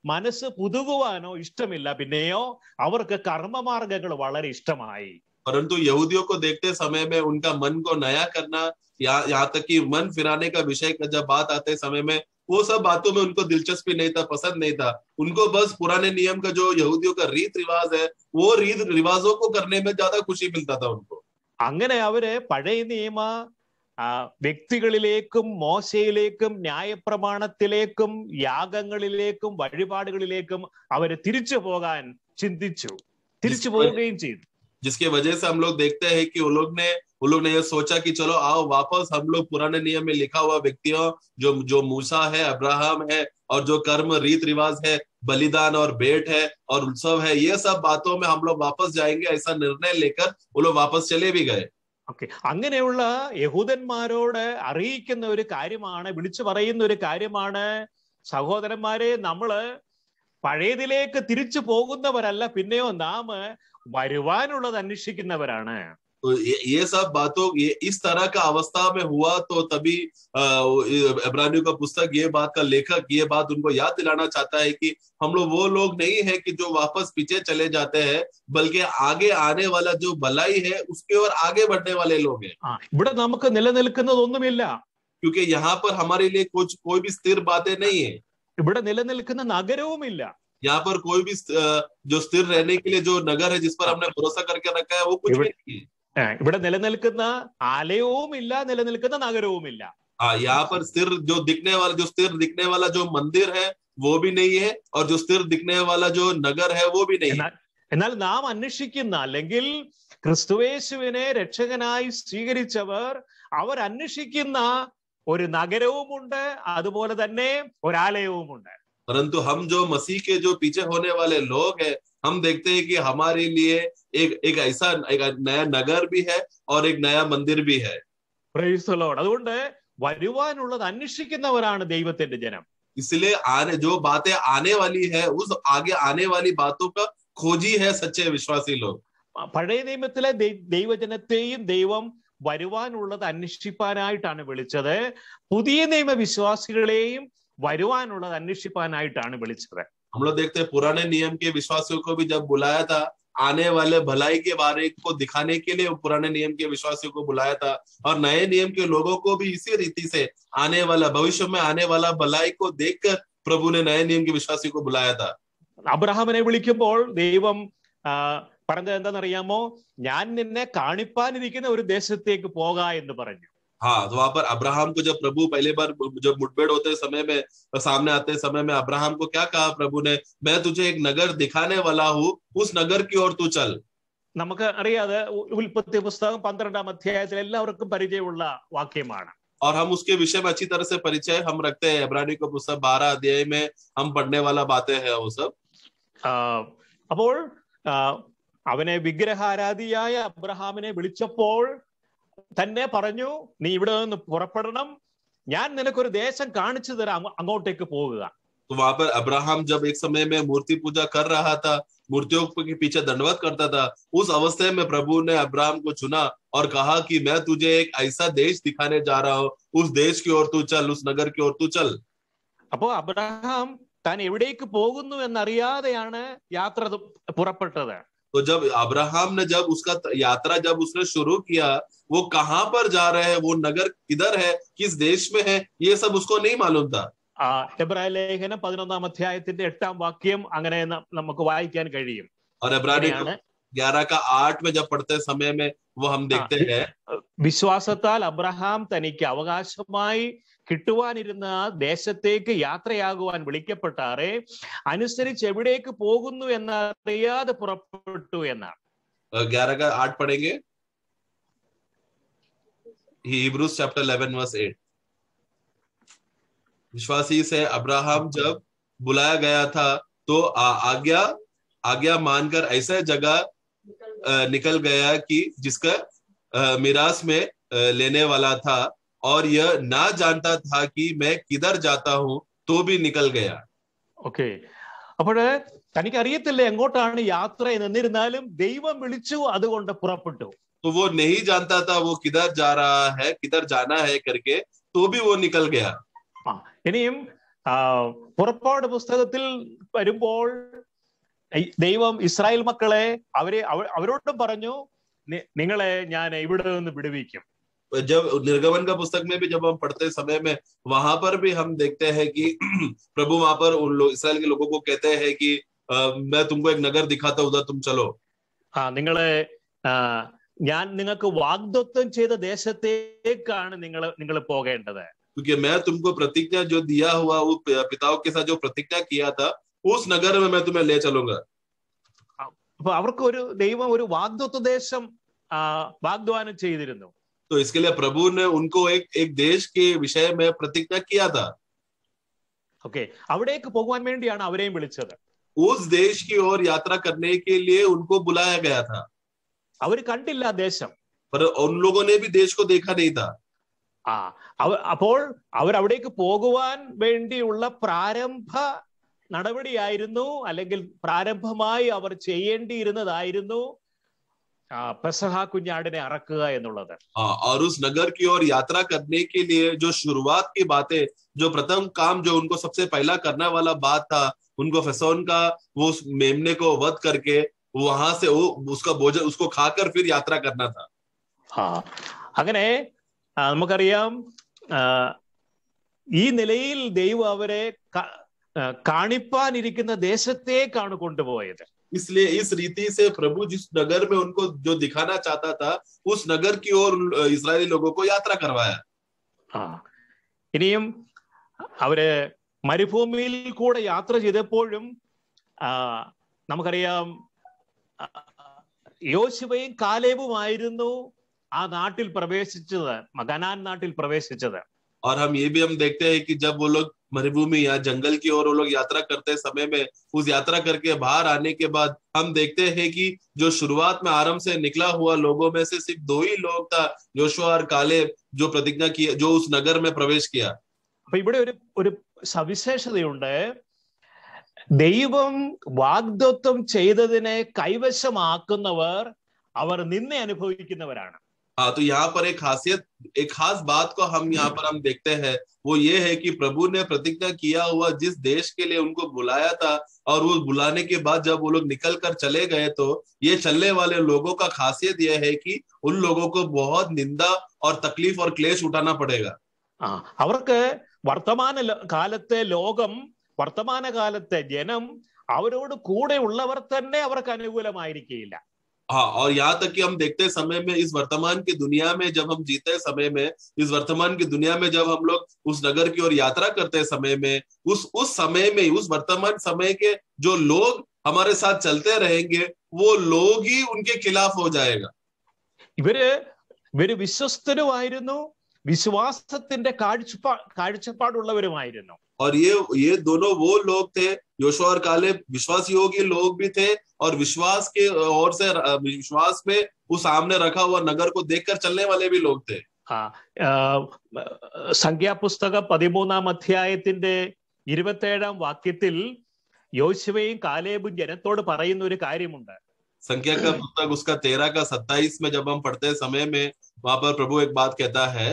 മനസ്സ് പുതുകുവാനോ ഇഷ്ടമില്ല, പിന്നെയോ അവർക്ക് കർമ്മമാർഗങ്ങൾ വളരെ ഇഷ്ടമായി. परंतु यहूदियों को देखते समय में उनका मन को नया करना यहाँ तक कि मन फिराने का विषय का जब बात आते समय में वो सब बातों में उनको दिलचस्पी नहीं था, पसंद नहीं था। उनको बस पुराने नियम का जो यहूदियों का रीत रिवाज है वो रीत रिवाजों को करने में ज्यादा खुशी मिलता था उनको। അങ്ങനെ അവര് പഴയ നിയമ വ്യക്തികളിലേക്കും മോശയിലേക്കും ന്യായപ്രമാണത്തിലേക്കും യാഗങ്ങളിലേക്കും വഴിപാടുകളിലേക്കും അവര് തിരിച്ചു പോകാൻ ചിന്തിച്ചു, തിരിച്ചു പോവുകയും ചെയ്തു. जिसके वजह से हम लोग देखते हैं कि वो लोग ने ये सोचा कि चलो आओ वापस हम लोग पुराने नियम में लिखा हुआ व्यक्तियों जो मूसा है, अब्राहम है और जो कर्म रीत रिवाज है, बलिदान और भेंट है और उत्सव है, ये सब बातों में हम लोग वापस जाएंगे ऐसा निर्णय लेकर वो लोग वापस चले भी गए। അങ്ങനെയുള്ള യഹൂദന്മാരോട് അറിയിക്കുന്ന ഒരു കാര്യമാണ്, വിളിച്ചു പറയുന്ന ഒരു കാര്യമാണ്, സഹോദരന്മാരെ, നമ്മള് പഴയതിലേക്ക് തിരിച്ചു പോകുന്നവരല്ല, പിന്നെയോ നാം വരുവാനുള്ളത് അന്വേഷിക്കുന്നവരാണ്. ये सब बातों ये इस तरह का अवस्था में हुआ तो तभी इब्रानियों का पुस्तक ये बात का लेखक ये बात उनको याद दिलाना चाहता है कि हम लोग वो लोग नहीं है कि जो वापस पीछे चले जाते हैं, बल्कि आगे आने वाला जो भलाई है उसके ओर आगे बढ़ने वाले लोग हैं। ഇവിടെ നമുക്ക് നിലനിൽക്കുന്നതൊന്നുമില്ല, क्योंकि यहाँ पर हमारे लिए कोई भी स्थिर बातें नहीं है। ഇവിടെ നിലനിൽക്കുന്ന നഗരവുമില്ല, यहाँ पर कोई भी जो स्थिर रहने के लिए जो नगर है जिस पर हमने भरोसा करके रखा है वो कुछ भी नहीं है। ഇവിടെ നിലനിൽക്കുന്ന ആലയവുമില്ല, നിലനിൽക്കുന്ന നഗരവുമില്ല. यहाँ पर स्थिर दिखने वाला जो मंदिर है वो भी नहीं है और जो स्थिर दिखने वाला जो नगर है वो भी नहीं है। എന്നാൽ നാം അന്വേഷിക്കുന്ന അല്ലെങ്കിൽ ക്രിസ്തുയേശുവിനെ രക്ഷകനായി സ്വീകരിച്ചവർ അവർ അന്വേഷിക്കുന്ന ഒരു നഗരവുമുണ്ട്, അതുപോലെ തന്നെ ഒരാലയവുമുണ്ട്. परंतु हम जो मसीह के जो पीछे होने वाले लोग हैं हम देखते हैं कि हमारे लिए एक ऐसा एक नया नगर भी है और एक नया मंदिर भी है। Praise the Lord. അതുകൊണ്ട് വരുവാനുള്ളത് അന്വേഷിക്കുന്നവരാണ് ദൈവത്തിന്റെ ജനം. इसलिए जो बातें आने वाली है उस आगे आने वाली बातों का खोजी है सच्चे विश्वासी लोग. പഴയ നിയമത്തിലെ ദൈവജനത്തെയും ദൈവം വരുവാനുള്ളത് അന്വേഷിപ്പാനായിട്ടാണ് വിളിച്ചത്. പുതിയ നിയമ വിശ്വാസികളെയും വരുവാനുള്ളത് അന്വേഷിപ്പാനായിട്ടാണ് വിളിച്ചത്. हम लोग देखते हैं पुराने नियम के विश्वासियों को भी जब बुलाया था आने वाले भलाई के बारे को दिखाने के लिए पुराने नियम के विश्वासियों को बुलाया था और नए नियम के लोगों को भी इसी रीति से आने वाला भविष्य में आने वाला भलाई को देखकर प्रभु ने नए नियम के विश्वासियों को बुलाया था. അബ്രഹാമിനെ വിളിക്കുമ്പോൾ ദൈവം പറഞ്ഞത് എന്താണെന്നറിയാമോ? ഞാൻ നിന്നെ കാണിപ്പാനിരിക്കുന്ന ഒരു ദേശത്തേക്ക് പോകാ എന്ന് പറഞ്ഞു. हाँ, तो वहां पर अब्राहम को जब प्रभु पहले बार जब मुठभेड़ होते समय में सामने आते समय में अब्राहम को क्या कहा प्रभु ने? मैं तुझे एक नगर दिखाने वाला हूँ, उस नगर की ओर तू चल. നമുക്ക് അറിയാതെ ഉൽപ്പത്തി പുസ്തകം 12-ാം അധ്യായത്തിൽ എല്ലാവർക്കും പരിചയമുള്ള വാക്യമാണ്. और हम उसके विषय में अच्छी तरह से परिचय हम रखते हैं. इब्रानी का पुस्तक 12 अध्याय में हम पढ़ने वाला बातें हैं वो सब. അപ്പോൾ അവനെ വിഗ്രഹാരാധിയായ അബ്രഹാമിനെ വിളിച്ചപ്പോൾ തന്നെ പറഞ്ഞു, നീ ഇവിടെ നിന്ന് പുറപ്പെടണം, ഞാൻ നിനക്കൊരു ദേശം കാണിച്ചു തരാം, അങ്ങോട്ടേക്ക് പോകുക. तो वहां पर अब्राहम जब एक समय में मूर्ति पूजा कर रहा था, मूर्तियों के पीछे दंडवत करता था, उस अवस्था में प्रभु ने अब्राहम को चुना और कहा कि मैं तुझे एक ऐसा देश दिखाने जा रहा हूं, उस देश की ओर तू चल, उस नगर की ओर तू चल. അപ്പോ അബ്രഹാം താൻ എവിടേക്ക് പോകുന്നു എന്നറിയാതെയാണ് യാത്ര പുറപ്പെട്ടത്. तो जब अब्राहम ने जब उसका यात्रा जब उसने शुरू किया, वो कहां पर जा रहे हैं, वो नगर किधर है, किस देश में है, ये सब उसको नहीं मालूम था. എബ്രായ ലേഖനം 11-ാം അധ്യായത്തിന്റെ 8-ാം വാക്യം അങ്ങനെ നമുക്ക് വായിക്കാൻ കഴിയും. और इब्रानी 11 का 8 में जब पढ़ते समय में वो हम देखते हैं, വിശ്വാസത്താൽ അബ്രഹാം തനിക്ക് അവകാശമായി കിട്ടുവാനിരുന്ന ദേശത്തേക്ക് യാത്രയാകുവാൻ വിളിക്കപ്പെട്ടാറെ അനുസരിച്ച് എവിടേക്ക് പോകുന്നു എന്നറിയാതെ പുറപ്പെട്ടു എന്നാണ്. 11 का 8 पढ़ेंगे. Hebrews chapter 11 verse 8. विश्वासी से अब्राहम जब बुलाया गया था तो आज्ञा मानकर ऐसा जगह निकल गया कि जिसका मिरास में लेने वाला था, और यह ना जानता था कि मैं किधर जाता हूं, तो भी निकल गया. ഓക്കെ, അപ്പോൾ തനിക്ക് അറിയത്തില്ല എങ്ങോട്ടാണ് യാത്ര എന്നിരുന്നാലും ദൈവം വിളിച്ചു, അതുകൊണ്ട് പുറപ്പെട്ടു. तो वो नहीं जानता था वो किधर जा रहा है, किधर जाना है करके, तो भी वो निकल गया. ഇനിയും പുറപ്പാട് പുസ്തകത്തിൽ വരുമ്പോൾ ദൈവം ഇസ്രായേൽ മക്കളെ അവരോടും പറഞ്ഞു, നിങ്ങളെ ഞാൻ ഇവിടെ നിന്ന് വിടുവിക്കും. जब निर्गमन का पुस्तक में भी जब हम पढ़ते समय में वहां पर भी हम देखते हैं कि प्रभु वहां पर उन इस्राएल के लोगों को कहते हैं कि मैं तुमको एक नगर दिखाता हूं, उधर तुम चलो. നിങ്ങളെ ഞാൻ നിങ്ങൾക്ക് വാഗ്ദത്തം ചെയ്ത ദേശത്തേക്കാണ് നിങ്ങൾ പോകേണ്ടത്. क्योंकि मैं तुमको प्रतिज्ञा जो दिया हुआ, वो पिताओं के साथ जो प्रतिज्ञा किया था, उस नगर में मैं तुम्हें ले चलूंगा. അപ്പൊ അവർക്ക് ദൈവം ഒരു വാഗ്ദത്ത ദേശം വാഗ്ദാനം ചെയ്തിരുന്നു. तो इसके लिए प्रभु ने उनको एक देश के विषय में प्रतिज्ञा किया था. ഓക്കെ, അവിടേക്ക് പോകുവാൻ വേണ്ടിയാണ് അവരെയും വിളിച്ചത്. उस देश की ओर यात्रा करने के लिए उनको बुलाया गया था. അവര് കണ്ടില്ല ദേശം, पर उन लोगों ने भी देश को देखा नहीं था. അപ്പോൾ അവരവിടേക്ക് പോകുവാൻ വേണ്ടിയുള്ള പ്രാരംഭ നടപടിയായിരുന്നു, അല്ലെങ്കിൽ പ്രാരംഭമായി അവർ ചെയ്യേണ്ടിയിരുന്നതായിരുന്നു പെസഹ കുഞ്ഞാടിനെ അറക്കുക എന്നുള്ളത്. और उस नगर की ओर यात्रा करने के लिए जो शुरुआत की बातें, जो प्रथम काम जो उनको सबसे पहला करने वाला बात था, उनको फसौन का वो मेमने को वध करके वहां से वो उसका भोजन उसको खाकर फिर यात्रा करना था. അങ്ങനെ നമുക്കറിയാം, ഈ നിലയിൽ ദൈവം അവരെ കാണിപ്പാനിരിക്കുന്ന ദേശത്തേക്കാണ് കൊണ്ടുപോയത്. इसलिए इस रीति से प्रभु जिस नगर में उनको जो दिखाना चाहता था, उस नगर की ओर इस्राएली लोगों को यात्रा करवाया. ഇനിയും അവര് മരുഭൂമിയിൽ കൂടെ യാത്ര ചെയ്തപ്പോഴും നമുക്കറിയാം, യോശുവയും കാലേബുമായിരുന്നു ആ നാട്ടിൽ പ്രവേശിച്ചത്, കനാൻ നാട്ടിൽ പ്രവേശിച്ചത്. और हम ये भी हम देखते हैं कि जब वो लोग मरुभूमि या जंगल की ओर वो लोग यात्रा करते समय में, उस यात्रा करके बाहर आने के बाद हम देखते हैं कि जो शुरुआत में आरंभ से निकला हुआ लोगों में से सिर्फ 2 ही लोग था, योशुआ और कालेब, जो प्रतिज्ञा की, जो उस नगर में प्रवेश किया. അപ്പൊ ഇവിടെ ഒരു സവിശേഷതയുണ്ട്. ദൈവം വാഗ്ദത്തം ചെയ്തതിനെ കൈവശമാക്കുന്നവർ അവർ നിന്നെ അനുഭവിക്കുന്നവരാണ്. तो यहाँ पर एक खास बात को हम यहाँ पर हम देखते हैं, वो ये है कि प्रभु ने प्रतिज्ञा किया हुआ जिस देश के लिए उनको बुलाया था, और वो बुलाने के बाद जब वो लोग निकल कर चले गए, तो ये चलने वाले लोगों का खासियत यह है कि उन लोगों को बहुत निंदा और तकलीफ और क्लेश उठाना पड़ेगा. അവർക്ക് വർത്തമാനകാലത്തെ ജനം അവരോട് കൂടെ ഉള്ളവർ തന്നെ അവർക്ക് അനുകൂലമായിരിക്കില്ല. हाँ, और यहाँ तक कि हम देखते समय में इस वर्तमान की दुनिया में जब हम जीते समय में, इस वर्तमान की दुनिया में जब हम लोग उस नगर की ओर यात्रा करते समय में, उस समय में, उस वर्तमान समय के जो लोग हमारे साथ चलते रहेंगे, वो लोग ही उनके खिलाफ हो जाएगा। ഇവര് വിശ്വസ്തരുമായിരുന്നു, വിശ്വാസത്തിന്റെ കാഴ്ചപ്പാടുള്ളവരുമായിരുന്നു. और ये दोनों वो लोग थे, योशुआ और कालेब विश्वास योग्य लोग भी थे और विश्वास के ओर से विश्वास में उस सामने रखा हुआ नगर को देखकर चलने वाले भी लोग थे। സംഖ്യാപുസ്തകം 13-ാം അധ്യായത്തിന്റെ 27-ാം വാക്യത്തിൽ യോശുവയും കാലേബും ജനത്തോട് പറയുന്ന ഒരു കാര്യമുണ്ട്. संख्या का पुस्तक उसका 13 का 27 में जब हम पढ़ते समय में वहां पर प्रभु एक बात कहता है,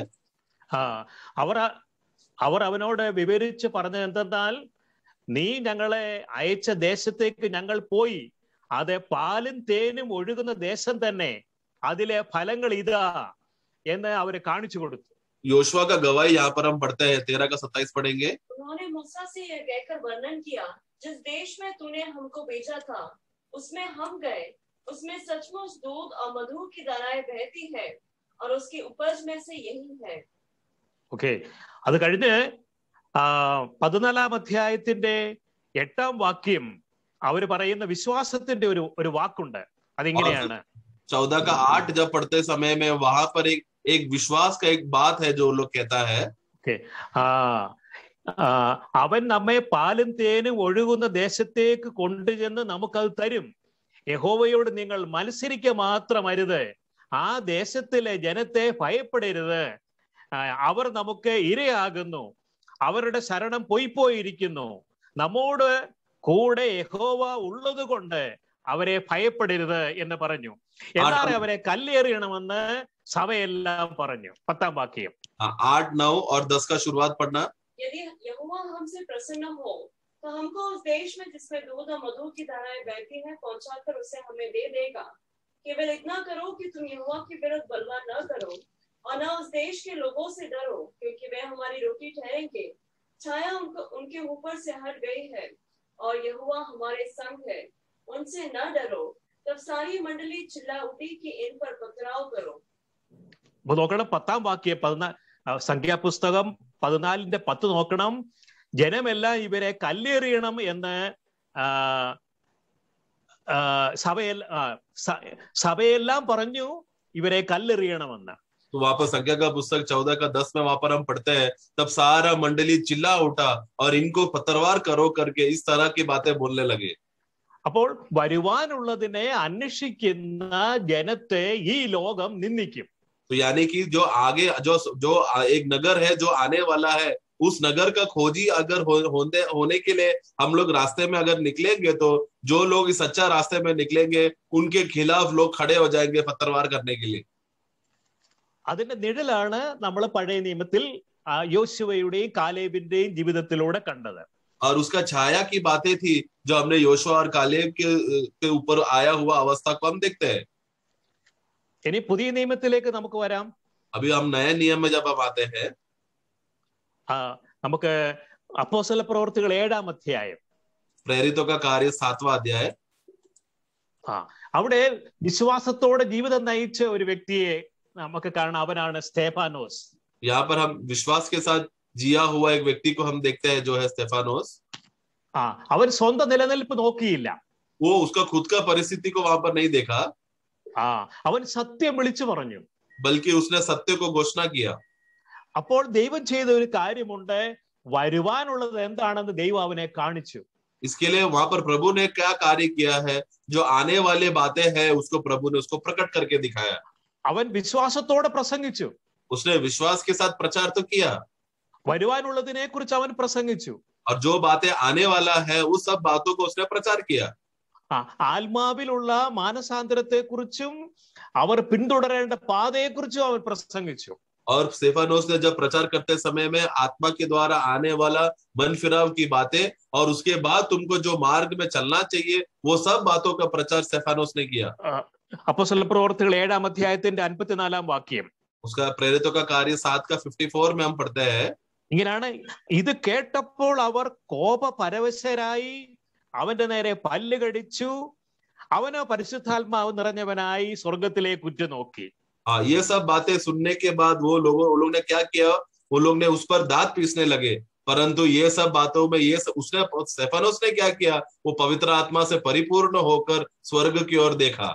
അവർ അവനോട് വിവരിച്ച് പറഞ്ഞത് എന്തെന്നാൽ, നീ ഞങ്ങളെ അയച്ച ദേശത്തേക്ക് ഞങ്ങൾ പോയി, അത് പാലും തേനും ഒഴുകുന്ന ദേശം തന്നെ, അതിലെ ഫലങ്ങൾ ഇതാ എന്ന് അവരെ കാണിച്ചു കൊടുത്തു. योशुआ का गवाही यहाँ पर हम पढ़ते हैं, 13 का 27 पढ़ेंगे। उन्होंने मूसा से यह कहकर वर्णन किया, जिस देश में तूने हमको भेजा था उसमें हम गए, उसमें सचमुच दूध और मधु की धाराएं बहती है और उसकी उपज में से यही है. ഓക്കെ, അത് കഴിഞ്ഞ് 14-ാം അധ്യായത്തിന്റെ 8-ാം വാക്യം അവര് പറയുന്ന വിശ്വാസത്തിന്റെ ഒരു വാക്കുണ്ട്. അതിങ്ങനെയാണ്, 14 का 8 जब पढ़ते समय में वहां पर एक विश्वास का एक बात है जो लोग कहता है, അവൻ നമ്മെ പാലും തേനും ഒഴുകുന്ന ദേശത്തേക്ക് കൊണ്ടുചെന്ന് നമുക്കത് തരും. യഹോവയോട് നിങ്ങൾ മത്സരിക്കുക മാത്രമരുത്, ആ ദേശത്തിലെ ജനത്തെ ഭയപ്പെടരുത്, അവർ നമുക്ക് ഇരയാകുന്നു, അവരുടെ ശരണം പോയിപ്പോയിരിക്കുന്നു, നമ്മോട് കൂടെ യഹോവ ഉള്ളത് കൊണ്ട് അവരെ ഭയപ്പെടരുത് എന്ന് പറഞ്ഞു. എന്നാൽ അവരെ കല്ലേറിയണമെന്ന് സഭയെല്ലാം പറഞ്ഞു. 10-ാം വാക്യം. 8, 9 और 10 का शुरुआत पढ़ना। यदि यहोवा हमसे प्रसन्न हो तो हमको उस देश में जिसमें दूध और मधु की धाराएं बहती हैं पहुंचाकर उसे हमें दे देगा। केवल इतना करो कि तुम यहोवा के विरुद्ध बलवा न करो और न उस देश के लोगों से डरो, क्योंकि वे हमारी रोटी ठहरेंगे। छाया उनके ऊपर से हट गई है और यहोवा हमारे संग है, उनसे न डरो। तब सारी मंडली चिल्ला उठी कि इन पर पथराव करो. നോക്കണം 10-ാം വാക്യം, സംഖ്യാപുസ്തകം 14-ന്റെ 10 നോക്കണം. ജനമെല്ലാം ഇവരെ കല്ലേറിയണം എന്ന് സഭയെല്ലാം പറഞ്ഞു, ഇവരെ കല്ലെറിയണമെന്ന്. तो वापस संख्या का पुस्तक 14 का 10 में वहां पर हम पढ़ते हैं, तब सारा मंडली चिल्ला उठा और इनको पत्थरवार करो करके इस तरह की बातें बोलने लगे. അപ്പോൾ വരുവാനുള്ളതിനെ അന്വേഷിക്കുന്ന ജനത്തെ ഈ ലോകം നിന്ദിക്കും. तो यानी कि जो आगे जो एक नगर है जो आने वाला है, उस नगर का खोजी अगर होने के लिए हम लोग रास्ते में अगर निकलेंगे, तो जो लोग इस अच्छा रास्ते में निकलेंगे उनके खिलाफ लोग खड़े हो जाएंगे पत्थरवार करने के लिए. അതിന്റെ നിഴലാണ് നമ്മൾ പഴയ നിയമത്തിൽ യോശുവയുടെയും കാലേബിന്റെയും ജീവിതത്തിലൂടെ കണ്ടത്. और उसका छाया की बातें थी जो हमने योशुआ और कालेब के ऊपर आया हुआ अवस्था को हम देखते हैं. ഇനി പുതിയ നിയമത്തിലേക്ക് നമുക്ക് വരാം. अभी हम नए नियम में जब हम आते हैं, നമുക്ക് അപ്പോസ്തല പ്രവൃത്തികൾ 7-ാം അധ്യായം, प्रेरितों का कार्य 7वां अध्याय. അവിടെ വിശ്വാസത്തോടെ ജീവിതം നയിച്ച ഒരു വ്യക്തിയെ നമുക്ക് കാണാം. അവനാണ് സ്തെഫാനോസ്. यहाँ पर हम विश्वास के साथ जिया हुआ एक व्यक्ति को हम देखते हैं जो है स्तेफानोस. അവൻ സ്വന്തം നിലനിൽപ്പ് നോക്കിയില്ല. वो उसका खुद का परिस्थिति को वहां पर नहीं देखा. അവൻ സത്യം വിളിച്ചു പറഞ്ഞു, बल्कि उसने सत्य को घोषणा किया. അപ്പോൾ ദൈവം ചെയ്ത ഒരു കാര്യമുണ്ട്, വരുവാനുള്ളത് എന്താണെന്ന് ദൈവം അവനെ കാണിച്ചു. इसके लिए वहां पर प्रभु ने क्या कार्य किया है, जो आने वाले बातें हैं उसको प्रभु ने उसको प्रकट करके दिखाया. അവൻ വിശ്വാസത്തോടെ പ്രസംഗിച്ചു. उसने विश्वास के साथ प्रचार तो किया. വരുവാനുള്ളതിനെ കുറിച്ച് അവൻ പ്രസംഗിച്ചു. और जो बातें आने वाला है उस सब बातों को उसने प्रचार किया. ആത്മാവിലുള്ള മാനസാന്തരത്തെ കുറിച്ചും അവർ പിന്തുടരേണ്ട പാതയെ കുറിച്ചും അവൻ പ്രസംഗിച്ചു. और स्तेफानोस ने जब प्रचार करते समय में आत्मा के द्वारा आने वाला मन फिराव की बातें और उसके बाद तुमको जो मार्ग में चलना चाहिए वो सब बातों का प्रचार स्तेफानोस ने किया. അപ്പോസ്തല പ്രവൃത്തികൾ 7-ാം അധ്യായത്തിന്റെ 54-ാം വാക്യം. उसका प्रेरितों का कार्य 7 का 54 में हम पढ़ते हैं. ഇങ്ങനെയാണ്, ഇത് കേട്ടപ്പോൾ അവർ കോപപരവശരായി അവന്റെ നേരെ പല്ല് കടിച്ചു, അവനോ പരിശുദ്ധാത്മാവ് നിറഞ്ഞവനായി സ്വർഗത്തിലേക്ക് ഉറ്റുനോക്കി. ये सब बातें सुनने के बाद वो लोग ने क्या किया, वो लोग ने उस पर दांत पीसने लगे, परंतु ये सब बातों में उसने स्टेफानोस ने क्या किया, वो पवित्र आत्मा से परिपूर्ण होकर स्वर्ग की ओर देखा।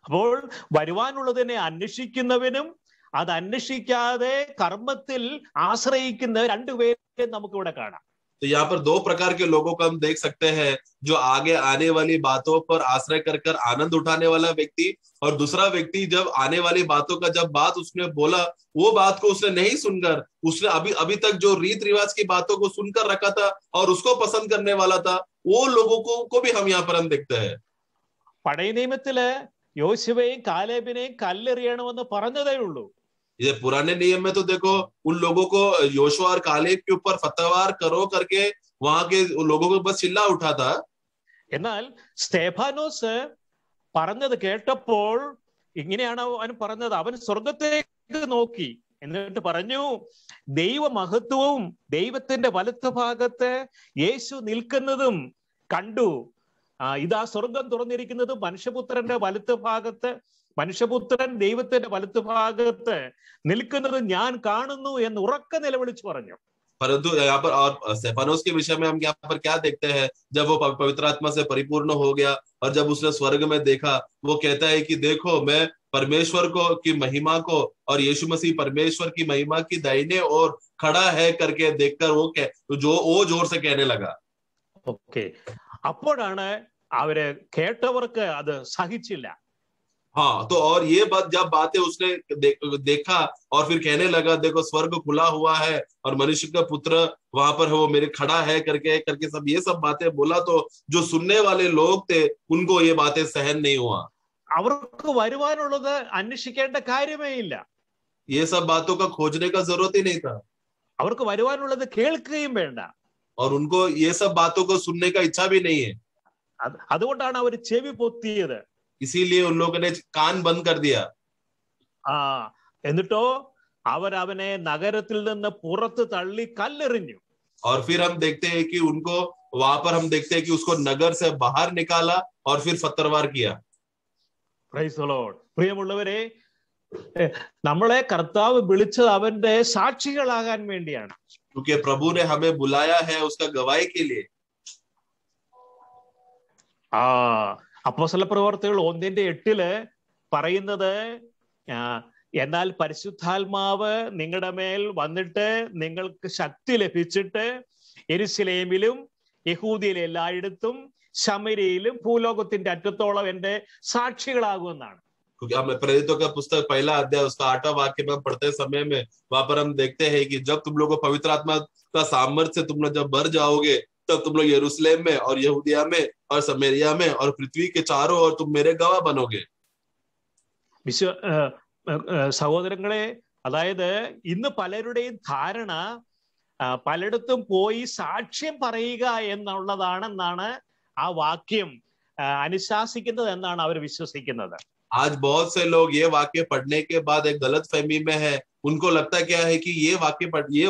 അപ്പോൾ വരുവാനുള്ളതിനെ അന്വേഷിക്കുന്നവനും അത് അന്വേഷിക്കാതെ കർമ്മത്തിൽ ആശ്രയിക്കുന്ന രണ്ടുപേരെ നമുക്കിവിടെ കാണാം. तो यहाँ पर दो प्रकार के लोगों को हम देख सकते हैं, जो आगे आने वाली बातों पर आश्रय कर कर आनंद उठाने वाला व्यक्ति, और दूसरा व्यक्ति जब आने वाली बातों का जब बात उसने बोला, वो बात को उसने नहीं सुनकर, उसने अभी तक जो रीत रिवाज की बातों को सुनकर रखा था और उसको पसंद करने वाला था, वो लोगों को भी हम यहाँ पर हम देखते हैं। പഴയ നിയമത്തില് യോശുവയും കാലേബിനെയും കല്ലെറിയണമെന്ന് പറഞ്ഞതേ ഉള്ളൂ. ये पुराने नियम में तो देखो उन लोगों को योशुआ और कालेब के ऊपर फतवार करो करके वहां के लोगों को बस चिल्ला उठा था। എന്നാൽ സ്തെഫാനോസ് പറഞ്ഞത് കേട്ടപ്പോൾ ഇങ്ങനെയാണ് അവൻ പറഞ്ഞത്. അവൻ സ്വർഗത്തേക്ക് നോക്കി എന്നിട്ട് പറഞ്ഞു, ദൈവമഹത്വവും ദൈവത്തിന്റെ വലത്ത് ഭാഗത്ത് യേശു നിൽക്കുന്നതും കണ്ടു. ഇതാ സ്വർഗം തുറന്നിരിക്കുന്നതും മനുഷ്യപുത്രന്റെ വലത്ത് ഭാഗത്ത്, മനുഷ്യപുത്രൻ ദൈവത്തിന്റെ വലത്ത് ഭാഗത്ത് നിൽക്കുന്നത് ഞാൻ കാണുന്നു എന്ന് ഉറക്കെ നിലവിളിച്ചു പറഞ്ഞു. परंतु यहाँ पर और स्टेफानोस के विषय में हम यहाँ पर क्या देखते हैं, जब वो पवित्र आत्मा से परिपूर्ण हो गया और जब उसने स्वर्ग में देखा, वो कहता है कि देखो मैं परमेश्वर को की महिमा को और यीशु मसीह परमेश्वर की महिमा की दाहिने ओर खड़ा है करके देखकर वो जोर से कहने लगा। ഓക്കെ, അപ്പോഴാണ് അവര് കേട്ടവർക്ക് അത് സഹിച്ചില്ല. हाँ, तो और ये जब बातें उसने देखा और फिर कहने लगा, देखो स्वर्ग खुला हुआ है और मनुष्य का पुत्र वहां पर वो मेरे खड़ा है करके सब ये सब बातें बोला, तो जो सुनने वाले लोग थे उनको ये बातें सहन नहीं हुआ। അവർക്ക് വരുവാനുള്ളത് അന്വേഷിക്കേണ്ട കാര്യമേ ഇല്ല. ये सब बातों का खोजने का जरूरत ही नहीं था। അവർക്ക് വരുവാനുള്ളത് കേൾക്കുകയും വേണ്ട. और उनको ये सब बातों को सुनने का इच्छा भी नहीं है। അതുകൊണ്ടാണ് അവർ ചെവി പൊത്തിയത്. इसीलिए उन लोगों ने कान बंद कर दिया। എന്നിട്ടോ അവരവനെ നഗരത്തിൽ നിന്ന് പുറത്ത് തള്ളി കല്ലെറിഞ്ഞു. और फिर हम देखते हैं कि उनको वहां पर हम देखते हैं कि उसको नगर से बाहर निकाला और फिर पत्थरवार किया। Praise the Lord. പ്രിയമുള്ളവരെ, നമ്മളെ കർത്താവ് വിളിച്ചത് അവന്റെ സാക്ഷികളാകാൻ വേണ്ടിയാണ്. क्योंकि प्रभु ने हमें बुलाया है उसका गवाही के लिए। അപ്പോസ്തല പ്രവർത്തികൾ 1:8 പറയുന്നത്, എന്നാൽ പരിശുദ്ധാത്മാവ് നിങ്ങളുടെ മേൽ വന്നിട്ട് നിങ്ങൾക്ക് ശക്തി ലഭിച്ചിട്ട് യെരുശലേമിലും യഹൂദിയിലെ എല്ലായിടത്തും ശമര്യയിലും ഭൂലോകത്തിന്റെ അറ്റത്തോളം എന്റെ സാക്ഷികളാകുമെന്നാണ്. क्योंकि हम प्रेरितों का पुस्तक 1 अध्याय उसका 8वां वाक्य में पढ़ते समय में वहां पर हम देखते हैं कि जब तुम लोग को पवित्र आत्मा का सामर्थ्य तुम लोग जब भर जाओगे, तब तुम लोग यरूशलेम में और यहूदिया में और समरिया में और पृथ्वी के चारों ओर तुम मेरे गवाह बनोगे। സഹോദരങ്ങളെ, അതായത് ഇന്ന് പലരുടെയും ധാരണ പലയിടത്തും പോയി സാക്ഷ്യം പറയുക എന്നുള്ളതാണെന്നാണ് ആ വാക്യം അനുശാസിക്കുന്നത് എന്നാണ് അവർ വിശ്വസിക്കുന്നത്. आज बहुत से लोग ये वाक्य पढ़ने के बाद एक गलत फहमी में है। उनको लगता क्या है कि ये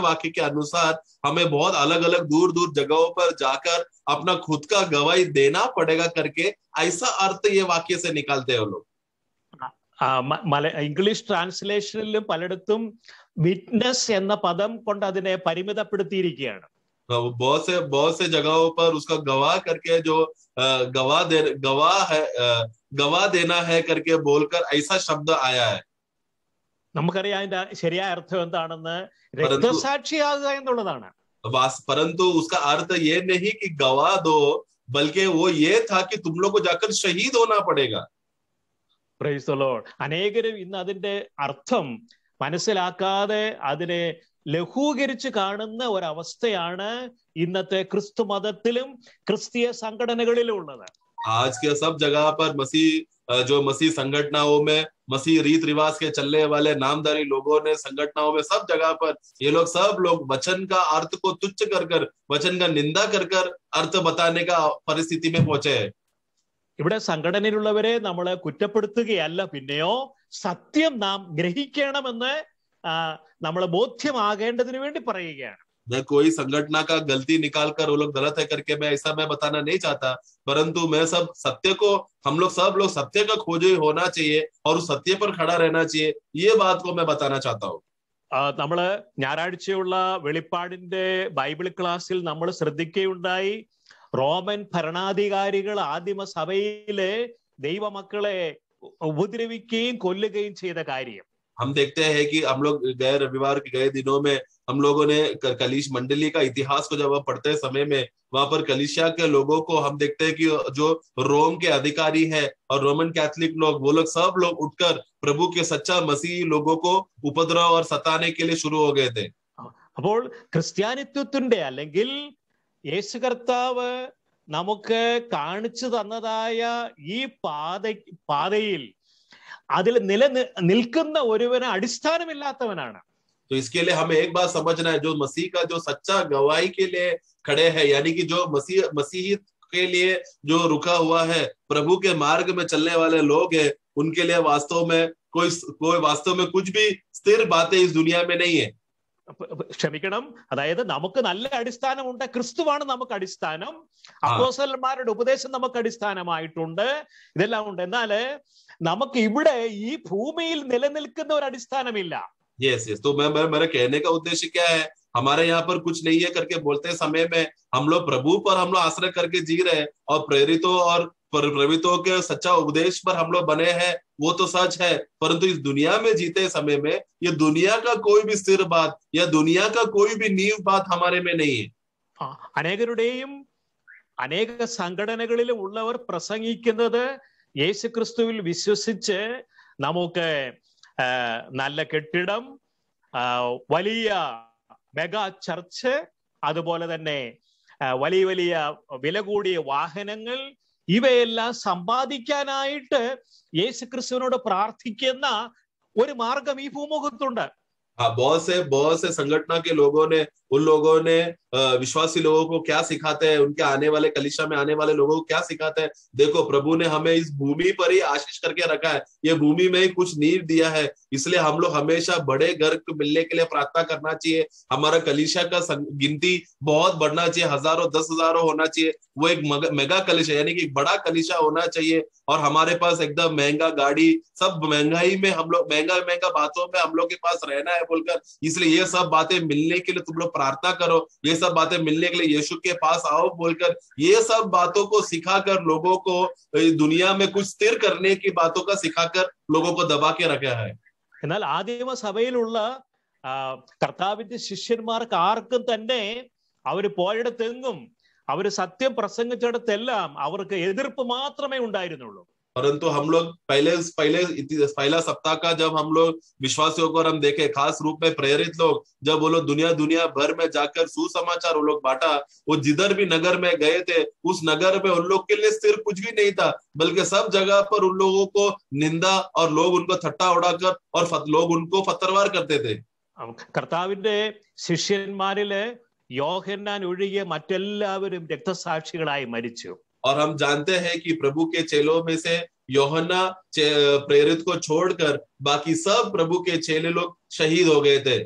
वाक्य के अनुसार हमें बहुत अलग अलग दूर दूर जगहों पर जाकर अपना खुद का गवाही देना पड़ेगा करके ऐसा अर्थ ये वाक्य से निकालते हैं लोग। ഇംഗ്ലീഷ് ട്രാൻസ്ലേഷനിലും പലയിടത്തും വിറ്റ്നസ് എന്ന പദം കൊണ്ട് അതിനെ പരിമിതപ്പെടുത്തിയിരിക്കുകയാണ്. बहुत से जगहों पर उसका गवाह करके जो गवाह देना है करके बोलकर ऐसा शब्द आया है। നമുക്കറിയാം അതിന്റെ ശരിയായ അർത്ഥം എന്താണെന്ന്, രക്തസാക്ഷിയാകുക എന്നുള്ളതാണ്. परंतु उसका अर्थ ये नहीं कि गवाह दो, बल्कि वो ये था कि तुम लोग को जाकर शहीद होना पड़ेगा। Praise the Lord. അനേകരും ഇന്ന് അതിന്റെ അർത്ഥം മനസ്സിലാക്കാതെ അതിനെ ലഘൂകരിച്ച് കാണുന്ന ഒരവസ്ഥയാണ് ഇന്നത്തെ ക്രിസ്തു മതത്തിലും ക്രിസ്തീയ സംഘടനകളിലും ഉള്ളത്. आज के सब जगह पर मसीह संगठनाओं में, मसीह रीत रिवाज के चलने वाले नामधारी लोगों ने संगठनाओं में सब जगह पर ये सब लोग वचन का अर्थ को तुच्छ कर वचन का निंदा कर अर्थ बताने का परिस्थिति में पहुंचे हैं। ഇവിടെ സംഘടനയിലുള്ളവരെ നമ്മളെ കുറ്റപ്പെടുത്തുകയല്ല, പിന്നെയോ സത്യം നാം ഗ്രഹിക്കണമെന്ന് നമ്മളെ ബോധ്യമാകേണ്ടതിന് വേണ്ടി പറയുകയാണ്. मैं कोई संगठना का गलती निकाल कर वो लोग गलत है करके मैं ऐसा बताना नहीं चाहता, परंतु मैं हम लोग सब लोग सत्य का खोजे होना चाहिए और उस सत्य पर खड़ा रहना चाहिए, ये बात को मैं बताना चाहता हूँ। നമ്മള് ഞായറാഴ്ചയുള്ള വെളിപ്പാടിന്റെ ബൈബിൾ ക്ലാസ്സിൽ നമ്മൾ ശ്രദ്ധിക്കുകയുണ്ടായി, റോമൻ ഭരണാധികാരികൾ ആദിമ സഭയിലെ ദൈവമക്കളെ ഉപദ്രവിക്കുകയും കൊല്ലുകയും ചെയ്ത കാര്യം. हम देखते हैं कि हम लोग गए रविवार के गए दिनों में हम लोगों ने कलीश मंडली का इतिहास को जब हम पढ़ते समय में वहां पर कलीसिया के लोगों को हम देखते हैं कि जो रोम के अधिकारी है और रोमन कैथोलिक लोग, वो लोग सब लोग उठकर प्रभु के सच्चा मसीह लोगों को उपद्रव और सताने के लिए शुरू हो गए थे. അപ്പോൾ ക്രിസ്ത്യാനിത്വത്തിന്റെ അല്ലെങ്കിൽ യേശു കർത്താവ് നമുക്ക് കാണിച്ചു തന്നതായ ഈ പാതയിൽ അതിൽ നിൽക്കുന്ന ഒരുവന് അടിസ്ഥാനമില്ലാത്തവനാണ്. तो इसके लिए हमें एक बात समझना है, जो मसीह का जो सच्चा गवाही के लिए खड़े हैं, यानी कि जो मसीही के लिए जो रुका हुआ है, प्रभु के मार्ग में चलने वाले लोग हैं, उनके लिए वास्तव में कोई कुछ भी स्थिर बातें इस दुनिया में नहीं है. ക്ഷമിക്കണം, അതായത് നമുക്ക് നല്ല അടിസ്ഥാനമുണ്ട്. ക്രിസ്തുവാണ് നമുക്ക് അടിസ്ഥാനം, അപ്പോസ്തലന്മാരുടെ ഉപദേശം നമുക്ക് അടിസ്ഥാനമായിട്ടുണ്ട്, ഇതെല്ലാം ഉണ്ട്. എന്നാല് നമുക്ക് ഇവിടെ ഈ ഭൂമിയിൽ നിലനിൽക്കുന്ന ഒരു അടിസ്ഥാനമില്ല. यस तो मेरा कहने का उद्देश्य क्या है, हमारे यहाँ पर कुछ नहीं है करके बोलते समय में हम लोग प्रभु पर हम लोग आश्रय करके जी रहे हैं और प्रवृत्तों के सच्चा उपदेश पर हम लोग बने हैं, वो तो सच है. परंतु इस दुनिया में जीते समय में ये दुनिया का कोई भी स्थिर बात या दुनिया का कोई भी नींव बात हमारे में नहीं है. അനേകരുടെയും അനേക സംഘടനകളിലും ഉള്ളവർ പ്രസംഗിക്കുന്നത് യേശുക്രിസ്തുവിൽ വിശ്വസിച്ച് നമുക്ക് നല്ല കെട്ടിടം, വലിയ മെഗാ ചർച്ച്, അതുപോലെ തന്നെ വലിയ വലിയ വില കൂടിയ വാഹനങ്ങൾ, ഇവയെല്ലാം സമ്പാദിക്കാനായിട്ട് യേശുക്രിസ്തുവിനോട് പ്രാർത്ഥിക്കുന്ന ഒരു മാർഗം ഈ ഭൂമുഖത്തുണ്ട്. बहुत से संगठन के लोगों ने उन लोगों ने विश्वासी लोगों को क्या सिखाते हैं, उनके आने वाले कलीसिया में आने वाले लोगों को क्या सिखाते हैं, देखो प्रभु ने हमें इस भूमि पर ही आशीष करके रखा है, ये भूमि में ही कुछ नींव दिया है, इसलिए हम लोग हमेशा बड़े घर को मिलने के लिए प्रार्थना करना चाहिए. हमारा कलीसिया का गिनती बहुत बढ़ना चाहिए, हजारों 10,000 होना चाहिए. वो एक मेगा कलीसिया यानी कि एक बड़ा कलीसिया होना चाहिए. और हमारे पास एकदम महंगा गाड़ी, सब महंगाई में हम लोग महंगा बातों में हम लोग के पास रहना है बोलकर, इसलिए ये सब बातें मिलने के लिए तुम लोग प्रार्थना करो, ये सब बातें मिलने के लिए यीशु के पास आओ बोलकर, ये सब बातों को सिखाकर लोगों को दुनिया में कुछ स्थिर करने की बातों का सिखाकर लोगों को दबा के रखा है. എന്നാൽ ആദിമ സഭയിലുള്ള കർത്താവിന്റെ ശിഷ്യന്മാർക്ക് ആർക്കും തന്നെ അവര് പോയിടത്തെങ്ങും അവര് സത്യം പ്രസംഗിച്ചിടത്തെല്ലാം അവർക്ക് എതിർപ്പ് മാത്രമേ ഉണ്ടായിരുന്നുള്ളൂ. परंतु हम लोग पहला सप्ताह का जब हम लोग विश्वासियों को हम देखे, खास रूप में प्रेरित लोग जब वो लोग दुनिया भर में जाकर सुसमाचार वो लोग बांटा, वो जिधर भी नगर में गए थे उस नगर में उन लोग के लिए सिर्फ कुछ भी नहीं था, बल्कि सब जगह पर उन लोगों को निंदा और लोग उनको थट्टा उड़ाकर और लोग उनको पत्थरवार करते थे. കർത്താവിന്റെ ശിഷ്യന്മാരില് യോഹന്നാൻ ഒഴികെ മറ്റെല്ലാവരും രക്തസാക്ഷികളായി മരിച്ചു. और हम जानते हैं कि प्रभु के चेलों में से യോഹന്നാ प्रेरित को छोड़कर बाकी सब प्रभु के चेले लोग शहीद हो गए थे.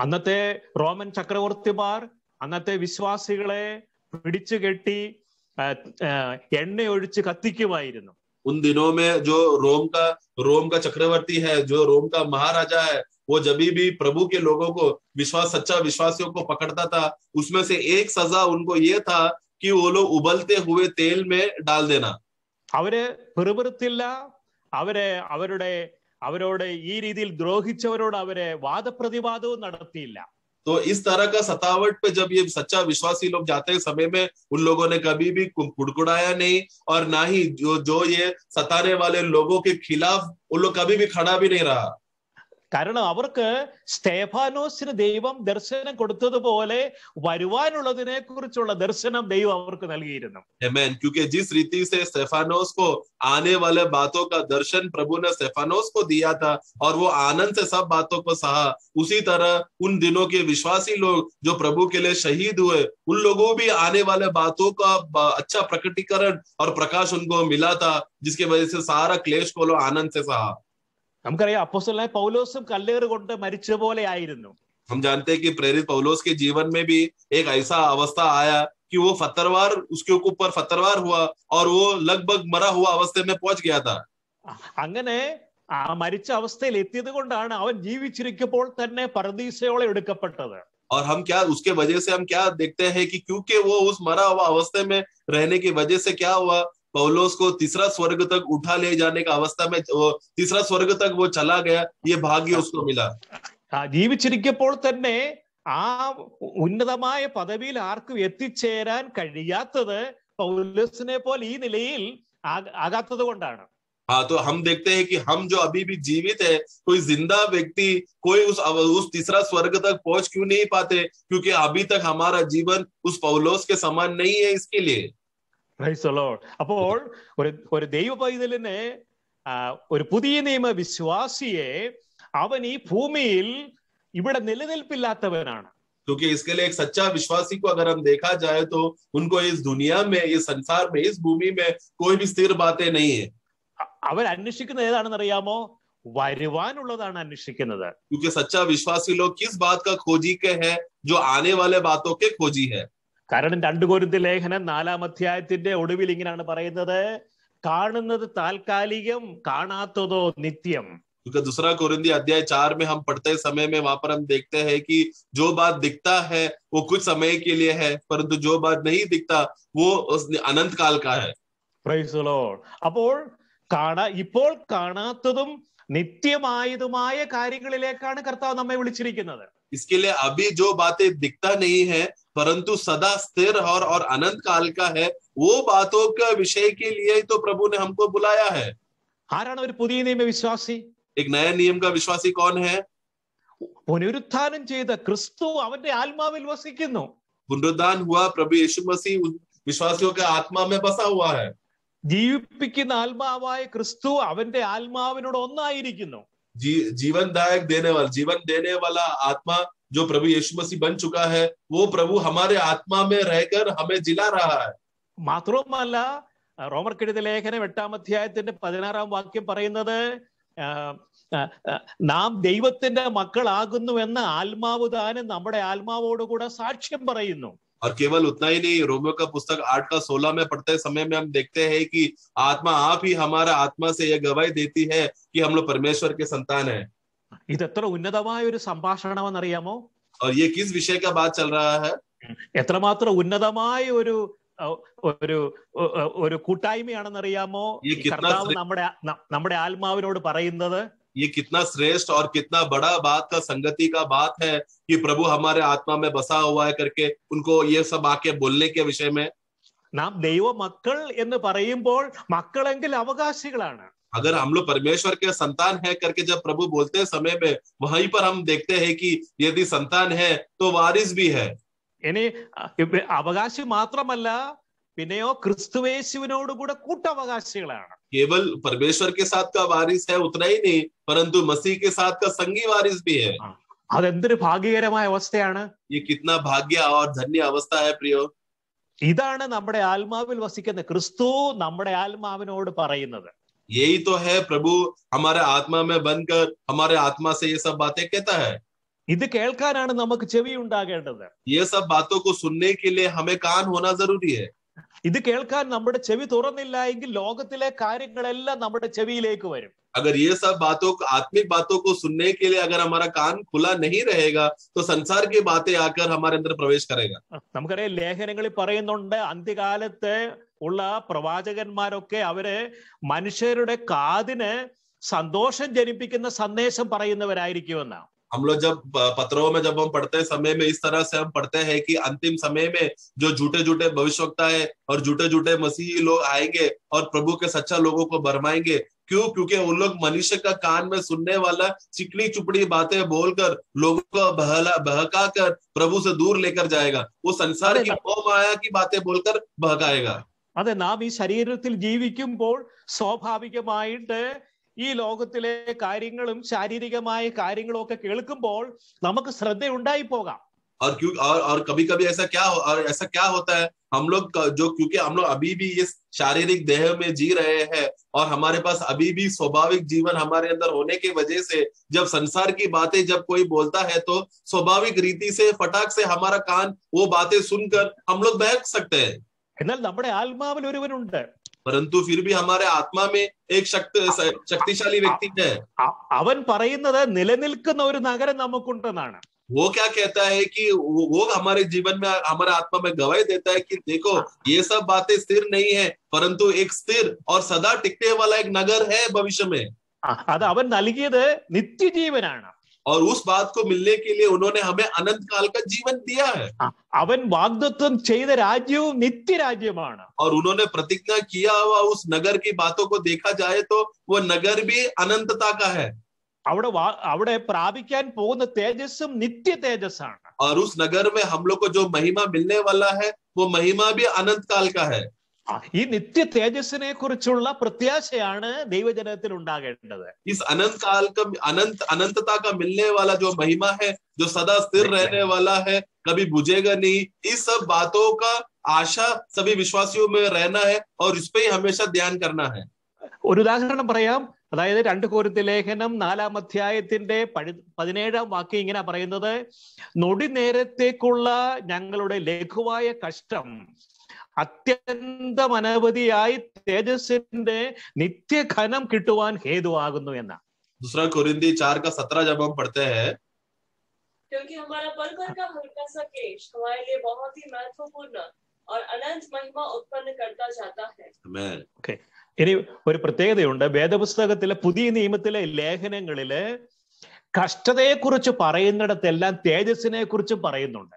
അന്നത്തെ റോമൻ ചക്രവർത്തിമാർ അന്നത്തെ വിശ്വാസികളെ പിടിച്ചു കെട്ടി എണ്ണയൊഴിച്ച് കത്തിക്കുമായിരുന്നു. उन दिनों में जो रोम का चक्रवर्ती है, जो रोम का महाराजा है, वो जब भी प्रभु के लोगों को सच्चा विश्वासियों को पकड़ता था, उसमें से एक सजा उनको ये था कि वो लोग उबलते हुए तेल में डाल देना. അവര് പെറുപെറുത്തില്ല, അവരോട് ഈ രീതിയിൽ ദ്രോഹിച്ചവരോട് അവരെ വാദപ്രതിവാദവും നടത്തിയില്ല. तो इस तरह का सतावट पे जब ये सच्चा विश्वासी लोग जाते हैं समय में उन लोगों ने कभी भी कुड़कुड़ाया नहीं, और ना ही जो ये सताने वाले लोगों के खिलाफ उन लोग कभी भी खड़ा भी नहीं रहा. കാരണം അവർക്ക് സ്തേഫാനോസിന് ദൈവം ദർശനം കൊടുത്തതുപോലെ വരുവാനുള്ളതിനെ കുറിച്ചുള്ള ദർശനം ദൈവം അവർക്ക് നൽകിയിരുന്നു. आमीन. क्योंकि जिस रीति से स्तेफानोस को आने वाले बातों का दर्शन प्रभु ने स्तेफानोस को दिया था और वो आनंद से सब बातों को सहा, उसी तरह उन दिनों के विश्वासी लोग जो प्रभु के लिए शहीद हुए, उन लोगों भी आने वाले बातों का अच्छा प्रकटीकरण और प्रकाश उनको मिला था, जिसकी वजह से सारा क्लेश को लोग आनंद से सहा. നമുക്കറിയാം അപ്പോസ്തലനായ പൗലോസും കല്ലേറ് കൊണ്ട് മരിച്ച പോലെ ആയിരുന്നു. हम जानते हैं कि प्रेरित पौलुस के जीवन में भी एक ऐसा अवस्था आया कि वो उसके ऊपर पत्थरवार हुआ और वो लगभग मरा हुआ अवस्था में पहुंच गया था. അങ്ങനെ ആ മരിച്ച അവസ്ഥയിൽ എത്തിയത് കൊണ്ടാണ് അവൻ ജീവിച്ചിരിക്കുമ്പോൾ തന്നെ പരദീസയോളം എടുക്കപ്പെട്ടത്. और हम क्या उसके वजह से हम क्या देखते हैं कि क्योंकि वो उस मरा हुआ अवस्था में रहने की वजह से क्या हुआ, पौलुस को तीसरा स्वर्ग तक उठा ले जाने का अवस्था में तीसरा स्वर्ग तक वो चला गया, ये भाग्य उसको मिला. ജീവിച്ചിരിക്കുമ്പോൾ തന്നെ ആ ഉന്നതമായ പദവിയിൽ ആർക്കും എത്തിച്ചേരാൻ കഴിയാത്തത് പൗലോസിനെ പോലെ ഈ നിലയിൽ ആകാത്തത് കൊണ്ടാണ്. हाँ, तो हम देखते हैं कि हम जो अभी भी जीवित है, कोई जिंदा व्यक्ति कोई उस तीसरा स्वर्ग तक पहुंच क्यों नहीं पाते, क्योंकि अभी तक हमारा जीवन उस पौलोस के समान नहीं है. इसके लिए Praise the Lord. അപ്പോൾ ഒരു ദൈവ പൈതലിന് ഒരു പുതിയ നിയമ വിശ്വാസിയെ അവൻ ഈ ഭൂമിയിൽ ഇവിടെ നിലനിൽപ്പില്ലാത്തവനാണ്. क्योंकि इसके लिए एक सच्चा विश्वासी को अगर हम देखा जाए तो उनको इस दुनिया में, इस संसार में, इस भूमि में कोई भी स्थिर बातें नहीं है. അവർ അന്വേഷിക്കുന്നത് ഏതാണെന്ന് അറിയാമോ? വരുവാനുള്ളതാണ് അന്വേഷിക്കുന്നത്. क्योंकि सच्चा विश्वासी लोग किस बात का खोजी के है? जो आने वाले बातों के खोजी है. കാരണം 2 കൊരിന്ത്യർ ലേഖനം 4-ാം അധ്യായത്തിന്റെ ഒടുവിൽ ഇങ്ങനെയാണ് പറയുന്നത്, കാണുന്നത് താൽക്കാലികം, കാണാത്തതോ നിത്യം. क्योंकि 2 कोरिन्थी अध्याय 4 में हम पढ़ते समय में वहां पर हम देखते हैं कि जो बात दिखता है वो कुछ समय के लिए है, परंतु जो बात नहीं दिखता वो अनंत काल का है. Praise the Lord. അപ്പോൾ ഇപ്പോൾ കാണാത്തതും നിത്യമായതുമായ കാര്യങ്ങളിലേക്കാണ് കർത്താവ് നമ്മെ വിളിച്ചിരിക്കുന്നത്. इसके लिए अभी जो बातें दिखता नहीं है परंतु सदा स्थिर और अनंत काल का है, वो बातों का विषय के लिए तो प्रभु ने हमको बुलाया है. ആരാണ് ഒരു പുതിയ നിയമ വിശ്വാസി? एक नया नियम का विश्वासी कौन है? പുനരുത്ഥാനം ചെയ്ത ക്രിസ്തു അവന്റെ ആത്മാവിൽ വസിക്കുന്നു. पुनरुत्थान हुआ प्रभु यीशु मसीह विश्वासियों के आत्मा में बसा हुआ है. ജീവിപ്പിക്കുന്ന ആത്മാവായ ക്രിസ്തു അവന്റെ ആത്മാവിനോട് ഒന്നായിരിക്കുന്നു. जीवन देने वाला आत्मा जो प्रभु यीशु मसीह बन चुका है, वो प्रभु हमारे आत्मा में रहकर हमें जिला रहा है. മാത്രവുമല്ല, റോമർക്കെഴുതിയ ലേഖനം 8-ാം അധ്യായത്തിന്റെ 16-ാം വാക്യം പറയുന്നത്, നാം ദൈവത്തിന്റെ മക്കളാകുന്നുവെന്ന ആത്മാവ് താനും നമ്മുടെ ആത്മാവോടുകൂടെ സാക്ഷ്യം പറയുന്നു. और केवल उतना ही नहीं, रोमियो का पुस्तक 8:16 में पढ़ते समय में हम देखते हैं कि आत्मा आप ही हमारा आत्मा से यह गवाही देती है कि हम लोग परमेश्वर के संतान हैं. ഇത് എത്ര ഉന്നതമായ ഒരു സംഭാഷണമെന്നറിയാമോ? और ये किस विषय का बात चल रहा है? എത്രമാത്രം ഉന്നതമായ ഒരു കൂട്ടായ്മയാണെന്നറിയാമോ കർത്താവ് നമ്മുടെ ആത്മാവിനോട് പറയുന്നത്? ये कितना श्रेष्ठ और कितना बड़ा बात का संगति का बात है कि प्रभु हमारे आत्मा में बसा हुआ है करके उनको ये सब आके बोलने के विषय में. നാം ദൈവ മക്കൾ എന്ന് പറയുമ്പോൾ മക്കളെങ്കിൽ അവകാശികളാണ്. अगर हम लोग परमेश्वर के संतान है करके जब प्रभु बोलते समय में वहीं पर हम देखते हैं कि यदि संतान है तो वारिस भी है. ഇനി അവകാശി മാത്രമല്ല, പിന്നെയോ ക്രിസ്തുയേശുവിനോടുകൂടെ കൂട്ടവകാശികളാണ്. केवल परमेश्वर के साथ का वारिस है उतना ही नहीं, परंतु मसीह के साथ का संगी वारिस भी है. അതെന്തൊരു ഭാഗ്യകരമായ അവസ്ഥയാണ്! ये कितना भाग्य और धन्य अवस्था है प्रियो. ഇതാണ് നമ്മുടെ ആത്മാവിൽ വസിക്കുന്ന ക്രിസ്തു നമ്മുടെ ആത്മാവിനോട് പറയുന്നത്. यही तो है प्रभु हमारे आत्मा में बनकर हमारे आत्मा से ये सब बातें कहता है. ഇത് കേൾക്കാനാണ് നമുക്ക് ചെവി ഉണ്ടാകേണ്ടത്. ये सब बातों को सुनने के लिए हमें कान होना जरूरी है. ഇത് കേൾക്കാൻ നമ്മുടെ ചെവി തുറന്നില്ല എങ്കിൽ ലോകത്തിലെ കാര്യങ്ങളെല്ലാം നമ്മുടെ ചെവിയിലേക്ക് വരും. अगर ये सब बातों को, आत्मिक बातों को सुनने के लिए अगर हमारा कान खुला नहीं रहेगा तो संसार की बातें आकर हमारे अंदर प्रवेश करेगा. നമുക്കറിയാം, ലേഖനങ്ങളിൽ പറയുന്നുണ്ട്, അന്ത്യകാലത്ത് ഉള്ള പ്രവാചകന്മാരൊക്കെ അവര് മനുഷ്യരുടെ കാതിന് സന്തോഷം ജനിപ്പിക്കുന്ന സന്ദേശം പറയുന്നവരായിരിക്കുമെന്നാണ്. हम लोग जब पत्रों में जब हम पढ़ते समय में इस तरह से हम पढ़ते हैं कि अंतिम समय में जो झूठे भविष्यवक्ता है और झूठे मसीही लोग आएंगे और प्रभु के सच्चा लोगों को भरमाएंगे. क्यों? क्योंकि उन लोग मनुष्य का कान में सुनने वाला चिकनी चुपड़ी बातें बोलकर लोगों को बहका कर प्रभु से दूर लेकर जाएगा. वो संसार की मोह माया की बातें बोलकर बहकाएगा. അതെ, നാം ഈ ശരീരത്തിൽ ജീവിക്കുമ്പോൾ സ്വാഭാവികമായിട്ട് ഈ ലോകത്തിലെ കാര്യങ്ങളും ശാരീരികമായ കാര്യങ്ങളും ഒക്കെ കേൾക്കുമ്പോൾ നമുക്ക് ശ്രദ്ധ ഉണ്ടായി പോകാം. और कभी ऐसा क्या होता है, हम लोग जो, क्योंकि हम लोग अभी भी इस शारीरिक देह में जी रहे हैं और हमारे पास अभी भी स्वाभाविक जीवन हमारे अंदर होने की वजह से जब संसार की बातें जब कोई बोलता है तो स्वाभाविक रीति से फटाक से हमारा कान वो बातें सुनकर हम लोग बहक सकते हैं. എന്നാൽ നമ്മുടെ ആത്മാവിൽ ഒരുവനുണ്ട്. परंतु फिर भी हमारे आत्मा में एक शक्तिशाली व्यक्ति है। അവൻ പറയുന്നത് നിലനിൽക്കുന്ന ഒരു നഗരം നമുക്കുണ്ടെന്നാണ്. वो क्या कहता है कि वो हमारे जीवन में, हमारे आत्मा में गवाही देता है कि देखो ये सब बातें स्थिर नहीं है, परंतु एक स्थिर और सदा टिकने वाला एक नगर है भविष्य में। അത് അവൻ നൽകിയത് നിത്യജീവനാണ്. और उस बात को मिलने के लिए उन्होंने हमें अनंत काल का जीवन दिया है। അവൻ വാഗ്ദത്തം ചെയ്ത രാജ്യവും നിത്യരാജ്യമാണ്. और उन्होंने प्रतिज्ञा किया हुआ उस नगर की बातों को देखा जाए तो वो नगर भी अनंतता का है। അവിടെ പ്രാപിക്കാൻ പോകുന്ന തേജസ്സും നിത്യ തേജസ്സാണ്. और उस नगर में हम लोग को जो महिमा मिलने वाला है वो महिमा भी अनंत काल का है। ഈ നിത്യ തേജസ്സിനെ കുറിച്ചുള്ള പ്രത്യാശയാണ് ദൈവജനത്തിൽ ഉണ്ടാകേണ്ടത്. इस अनंत काल का अनंतता का मिलने वाला जो महिमा है, जो सदा स्थिर रहने वाला है, कभी बुझेगा नहीं, इस सब बातों का आशा सभी विश्वासियों में रहना है और इस पे ही हमेशा ध्यान करना है। ഒരു ഉദാഹരണം പറയാം. അതായത് 2 കൊരിന്ത്യർ ലേഖനം 4-ാം അധ്യായത്തിന്റെ 17-ാം വാക്യം ഇങ്ങനെ പറയുന്നത്, നൊടി നേരത്തേക്കുള്ള ഞങ്ങളുടെ ലഘുവായ കഷ്ടം അത്യന്തം അനവധിയായി തേജസ്സിന്റെ നിത്യഘനം കിട്ടുവാൻ ഹേതുവാകുന്നു എന്ന. दूसरा कोरिन्थी 4:17 जब हम पढ़ते हैं, क्योंकि हमारा पल भर का हल्का सा क्लेश हमारे लिए बहुत ही महत्वपूर्ण और अनंत महिमा उत्पन्न करता जाता है। ഓക്കെ, ഇനി ഒരു പ്രത്യേകതയുണ്ട്. വേദപുസ്തകത്തിലെ പുതിയ നിയമത്തിലെ ലേഖനങ്ങളില് കഷ്ടതയെ കുറിച്ച് പറയുന്നിടത്തെല്ലാം തേജസ്സിനെ കുറിച്ചും പറയുന്നുണ്ട്.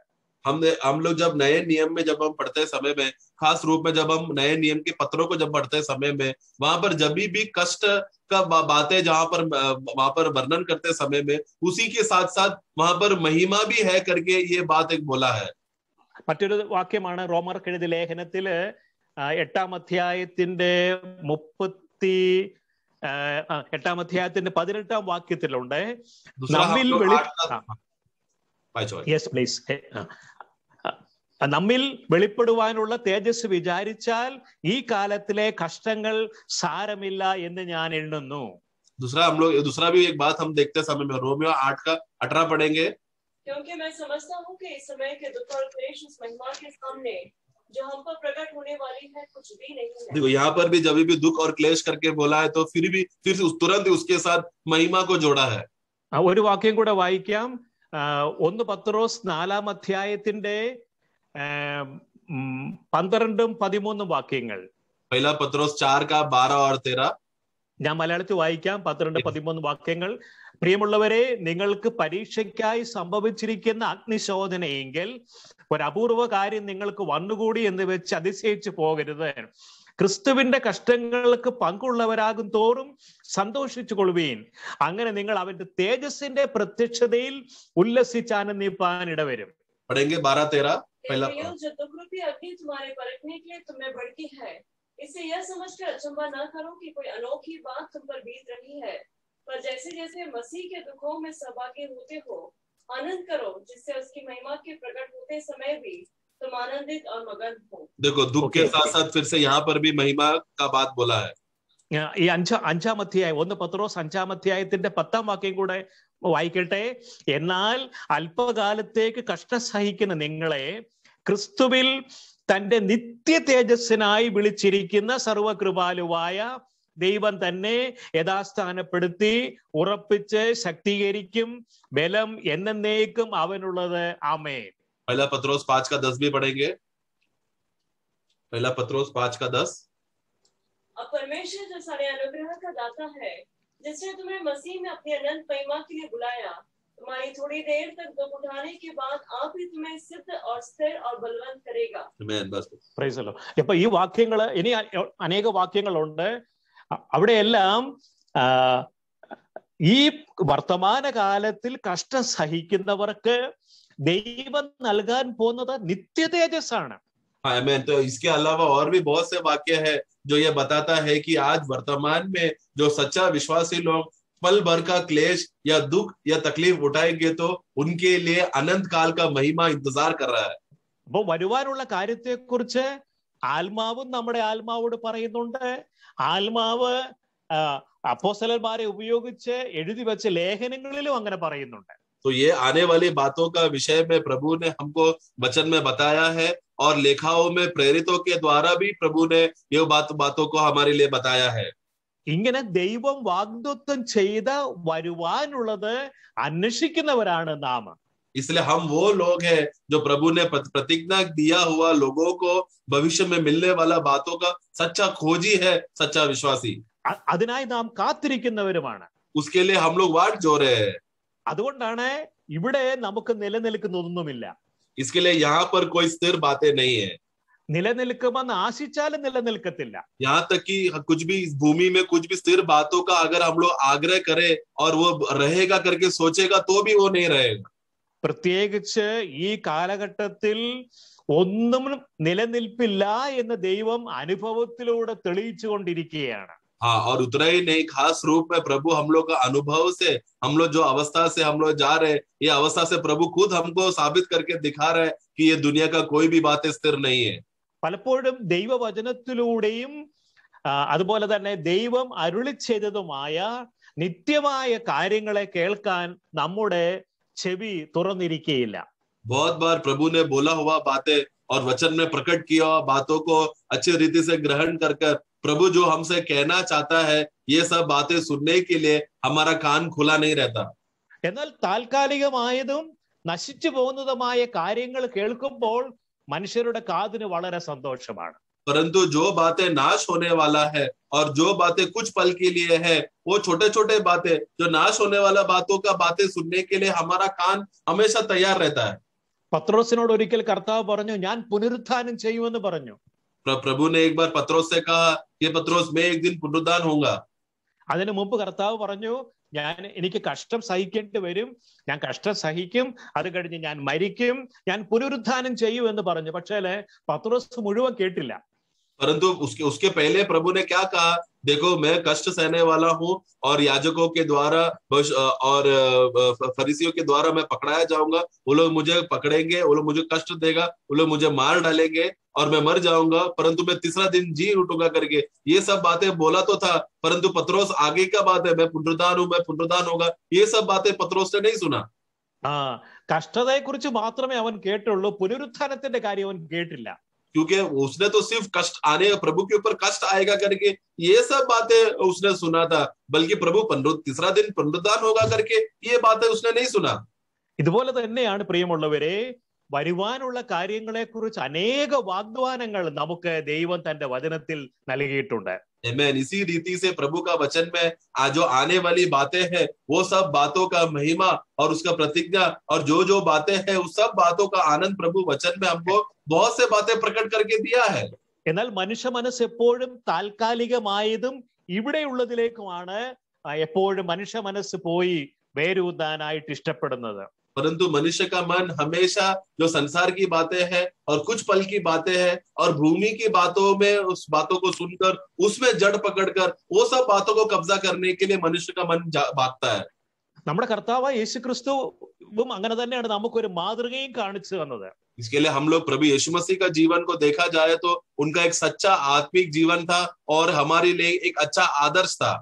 हम लोग जब नए नियम में जब हम पढ़ते समय में, खास रूप में जब हम नए नियम के पत्रों को जब पढ़ते समय में, वहां पर जब भी कष्ट का बातें जहां पर वहां पर वर्णन करते समय में उसी के साथ साथ वहां पर महिमा भी है करके ये बात एक बोला है। മറ്റൊരു വാക്യമാണ് റോമർക്ക് എഴുതിയ ലേഖനത്തില് 8-ാം അധ്യായത്തിന്റെ 18-ാം വാക്യത്തിലുണ്ട്, നമ്മിൽ വെളിപ്പെടുവാനുള്ള തേജസ് വിചാരിച്ചാൽ ഈ കാലത്തിലെ കഷ്ടങ്ങൾ സാരമില്ല എന്ന് ഞാൻ എണ്ണുന്നു. दूसरा भी एक बात हम देखते समय में रोमियो 8:18 पढ़ेंगे, क्योंकि मैं समझता हूँ कि इस समय के दुख और क्लेश उस महिमा के सामने जो हम पर प्रकट होने वाली है कुछ भी नहीं है। देखो यहाँ पर भी जब भी दुख और क्लेश करके बोला है तो फिर तुरंत उसके साथ महिमा को जोड़ा है। ഒരു വാക്യം കൂടെ വായിക്കാം. 1 പത്രോസ് 4-ാം അധ്യായത്തിന്റെ 12-13 വാക്യങ്ങൾ. पहला पत्रोस 4:12-13. ഞാൻ മലയാളത്തിൽ വായിക്കാം. 12-13 വാക്യങ്ങൾ. പ്രിയമുള്ളവരെ, നിങ്ങൾക്ക് പരീക്ഷയ്ക്കായി സംഭവിച്ചിരിക്കുന്ന അഗ്നിശോധനയെങ്കിൽ ഒരു അപൂർവ കാര്യം നിങ്ങൾക്ക് വന്നുകൂടി എന്ന് വെച്ച് അതിശയിച്ചു പോകരുത്. ക്രിസ്തുവിന്റെ കഷ്ടങ്ങൾക്ക് പങ്കുള്ളവരാകും തോറും സന്തോഷിച്ചു കൊള്ളുവീൻ. അങ്ങനെ നിങ്ങൾ അവന്റെ തേജസ്സിന്റെ പ്രത്യക്ഷതയിൽ ഉല്ലസിച്ചാനന്ദിപ്പാൻ ഇടവരും. जो दुखरूपी अग्नि तुम्हारे परखने के लिए तुम्हें भड़की है, इससे यह समझकर अचंभा न करो कि कोई अनोखी बात तुम पर बीत रही है, पर जैसे जैसे मसीह के दुखों में सहभागी होते हो आनंद करो, जिससे उसकी महिमा के प्रकट होते समय भी तुम आनंदित और मगन हो। देखो दुख के साथ साथ फिर से यहाँ पर भी महिमा का बात बोला है। ഈ 5-ാം അധ്യായം 1 പത്രോസ് 5-ാം അധ്യായത്തിന്റെ 10-ാം വാക്യം കൂടെ വായിക്കട്ടെ. എന്നാൽ അല്പകാലത്തേക്ക് കഷ്ടം സഹിക്കുന്ന നിങ്ങളെ ക്രിസ്തുവിൽ തന്റെ നിത്യ തേജസ്സിനായി വിളിച്ചിരിക്കുന്ന സർവകൃപാലുവായ ദൈവം തന്നെ യഥാസ്ഥാനപ്പെടുത്തി ഉറപ്പിച്ച് ശക്തീകരിക്കും. ബലം എന്നേക്കും അവനുള്ളത്. ആമേൻ. पहला पत्रोस 5:10 भी पढ़ेंगे. पहला पत्रोस 5:10. अब परमेश्वर जो सारे अनुग्रह का दाता है, जिसने तुम्हें मसीह में अपनी अनंत महिमा के लिए बुलाया, तुम्हारी थोड़ी देर तक दुख उठाने के बाद आप ही तुम्हें सिद्ध और स्थिर और बलवंत करेगा। आमीन. बस പ്രൈസ് ദി ലോർഡ്. ഇപ്പൊ ഈ വാക്യങ്ങള് ഇനി അനേക വാക്യങ്ങളുണ്ട്. അവിടെയെല്ലാം ഈ വർത്തമാന കാലത്തിൽ കഷ്ടം സഹിക്കുന്നവർക്ക് ദൈവം നൽകാൻ പോകുന്നത് നിത്യ തേജസ്സാണ്. आमीन. तो इसके अलावा और भी बहुत से वाक्य है जो ये बताता है कि आज वर्तमान में जो सच्चा विश्वासी लोग पल भर का क्लेश या दुख या तकलीफ उठाएंगे तो उनके लिए अनंत काल का महिमा इंतजार कर रहा है. അപ്പൊ വരുവാനുള്ള കാര്യത്തെ കുറിച്ച് ആത്മാവും നമ്മുടെ ആത്മാവോട് പറയുന്നുണ്ട്. ആത്മാവ് അപ്പോസ്തലന്മാരെ ഉപയോഗിച്ച് എഴുതി വെച്ച ലേഖനങ്ങളിലും അങ്ങനെ പറയുന്നുണ്ട്. तो ये आने वाली बातों का विषय में प्रभु ने हमको वचन में बताया है, और लेखाओं में प्रेरितों के द्वारा भी प्रभु ने ये बातों को हमारे लिए बताया है। ഇങ്ങനെ ദൈവം വാഗ്ദത്തം ചെയ്ത വരുവാനുള്ളത് അന്വേഷിക്കുന്നവരാണ് നാം. इसलिए हम वो लोग हैं जो प्रभु ने प्रतिज्ञा दिया हुआ लोगों को भविष्य में मिलने वाला बातों का सच्चा खोजी है, सच्चा विश्वासी. അതിനായി നാം കാത്തിരിക്കുന്നവരുമാണ്. उसके लिए हम लोग वाट जो रहे हैं. അതുകൊണ്ടാണ് ഇവിടെ നമുക്ക് നിലനിൽക്കുന്നതൊന്നുമില്ല. इसके लिए यहाँ पर कोई स्थिर बातें नहीं है. നിലനിൽക്കുമെന്ന് ആശിച്ചാലും നിലനിൽക്കത്തില്ല. यहाँ तक कि कुछ भी इस भूमि में कुछ भी स्थिर बातों का अगर हम लोग आग्रह करें और वो रहेगा करके सोचेगा तो भी वो नहीं रहेगा. പ്രത്യേകിച്ച് ഈ കാലഘട്ടത്തിൽ ഒന്നും നിലനിൽപ്പില്ല എന്ന് ദൈവം അനുഭവത്തിലൂടെ തെളിയിച്ചു കൊണ്ടിരിക്കുകയാണ്. हाँ, और उतना ही नहीं, खास रूप में प्रभु हम लोग का अनुभव से, हम लोग जो अवस्था से हम लोग जा रहे हैं, ये अवस्था से प्रभु खुद हमको साबित करके दिखा रहे हैं कि ये दुनिया का कोई भी बातें स्थिर नहीं है. പലപ്പോഴും ദൈവവചനത്തിലൂടെയും അതുപോലെ തന്നെ ദൈവം അരുളി ചെയ്തതുമായ നിത്യമായ കാര്യങ്ങളെ കേൾക്കാൻ നമ്മുടെ ചെവി തുറന്നിരിക്കുകയില്ല. बहुत बार प्रभु ने बोला हुआ बातें और वचन में प्रकट किया हुआ बातों को अच्छी रीति से ग्रहण कर प्रभु जो हमसे कहना चाहता है, ये सब बातें सुनने के लिए हमारा कान खुला नहीं रहता. എന്നാൽ താൽക്കാലികമായതും നശിച്ചു പോകുന്നതുമായ കാര്യങ്ങൾ കേൾക്കുമ്പോൾ മനുഷ്യരുടെ കാതിന് വളരെ സന്തോഷമാണ്. परंतु जो बातें नाश होने वाला है और जो बातें कुछ पल के लिए है, वो छोटे छोटे बातें जो नाश होने वाला बातों का बातें सुनने के लिए हमारा कान हमेशा तैयार रहता है. പത്രോസിനോട് ഒരിക്കൽ കർത്താവ് പറഞ്ഞു, ഞാൻ പുനരുത്ഥാനം ചെയ്യുമെന്ന് പറഞ്ഞു. प्रभु ने एक बार पत्रोस से कहा, ये पत्रोस मैं एक दिन पुनरुत्थान होऊंगा. അതിനു മുമ്പ് കർത്താവ് പറഞ്ഞു, എനിക്ക് കഷ്ടം സഹിക്കേണ്ടി വരും, ഞാൻ കഷ്ടം സഹിക്കും, അത് കഴിഞ്ഞ് ഞാൻ മരിക്കും, ഞാൻ പുനരുത്ഥാനം ചെയ്യും എന്ന് പറഞ്ഞു. പക്ഷേ പത്രോസ് മുഴുവൻ കേട്ടില്ല. परंतु उसके पहले प्रभु ने क्या कहा, देखो मैं कष्ट सहने वाला हूँ और याजकों के द्वारा और फरीसियों के द्वारा मैं पकड़ाया जाऊंगा, वो लोग मुझे पकड़ेंगे, वो लोग मुझे कष्ट देगा, वो लोग मुझे मार डालेंगे और मैं मर जाऊंगा, परंतु मैं तीसरा दिन जी उठूंगा करके ये सब बातें बोला तो था. परंतु पत्रोस आगे का बात है, मैं पुनरुत्थान हूं, मैं पुनरुत्थान होगा, ये सब बातें पत्रोस ने नहीं सुना. കഷ്ടതയെ കുറിച്ച് മാത്രമേ അവൻ കേട്ടുള്ളൂ, പുനരുത്ഥാനത്തിന്റെ കാര്യം അവൻ കേട്ടില്ല. क्योंकि उसने तो सिर्फ कष्ट आने, प्रभु के ऊपर कष्ट आएगा करके ये सब बातें उसने सुना था, बल्कि प्रभु तीसरा दिन पुनरुत्थान होगा करके ये बातें उसने नहीं सुना. ഇതുപോലെ തന്നെയാണ് പ്രിയമുള്ളവരെ, വരുവാനുള്ള കാര്യങ്ങളെ കുറിച്ച് അനേക വാഗ്ദാനങ്ങൾ നമുക്ക് ദൈവം തന്റെ വചനത്തിൽ നൽകിയിട്ടുണ്ട്. आमीन. इसी रीति से प्रभु का वचन में आज जो आने वाली बातें हैं, वो सब बातों का महिमा और उसका प्रतिज्ञा और जो जो बातें हैं, उस सब बातों का आनंद प्रभु वचन में हमको बहुत से बातें प्रकट करके दिया है. എന്നാൽ മനുഷ്യ മനസ്സ് എപ്പോഴും താൽക്കാലികമായതും ഇവിടെയുള്ളതിലേക്കുമാണ് എപ്പോഴും മനുഷ്യ മനസ്സ് പോയി വേരൂന്നാനായിട്ട് ഇഷ്ടപ്പെടുന്നത്. परंतु मनुष्य का मन हमेशा जो संसार की बातें हैं और कुछ पल की बातें हैं और भूमि की बातों में उस बातों को सुनकर उसमें जड़ पकड़कर वो सब बातों को कब्जा करने के लिए मनुष्य का मन भागता है. നമ്മുടെ കർത്താവായ യേശുക്രിസ്തുവും അങ്ങനെ തന്നെയാണ് നമുക്കൊരു മാതൃകയും കാണിച്ചു തന്നത്. इसके लिए हम लोग प्रभु यीशु मसीह का जीवन को देखा जाए तो उनका एक सच्चा आत्मिक जीवन था और हमारे लिए एक अच्छा आदर्श था.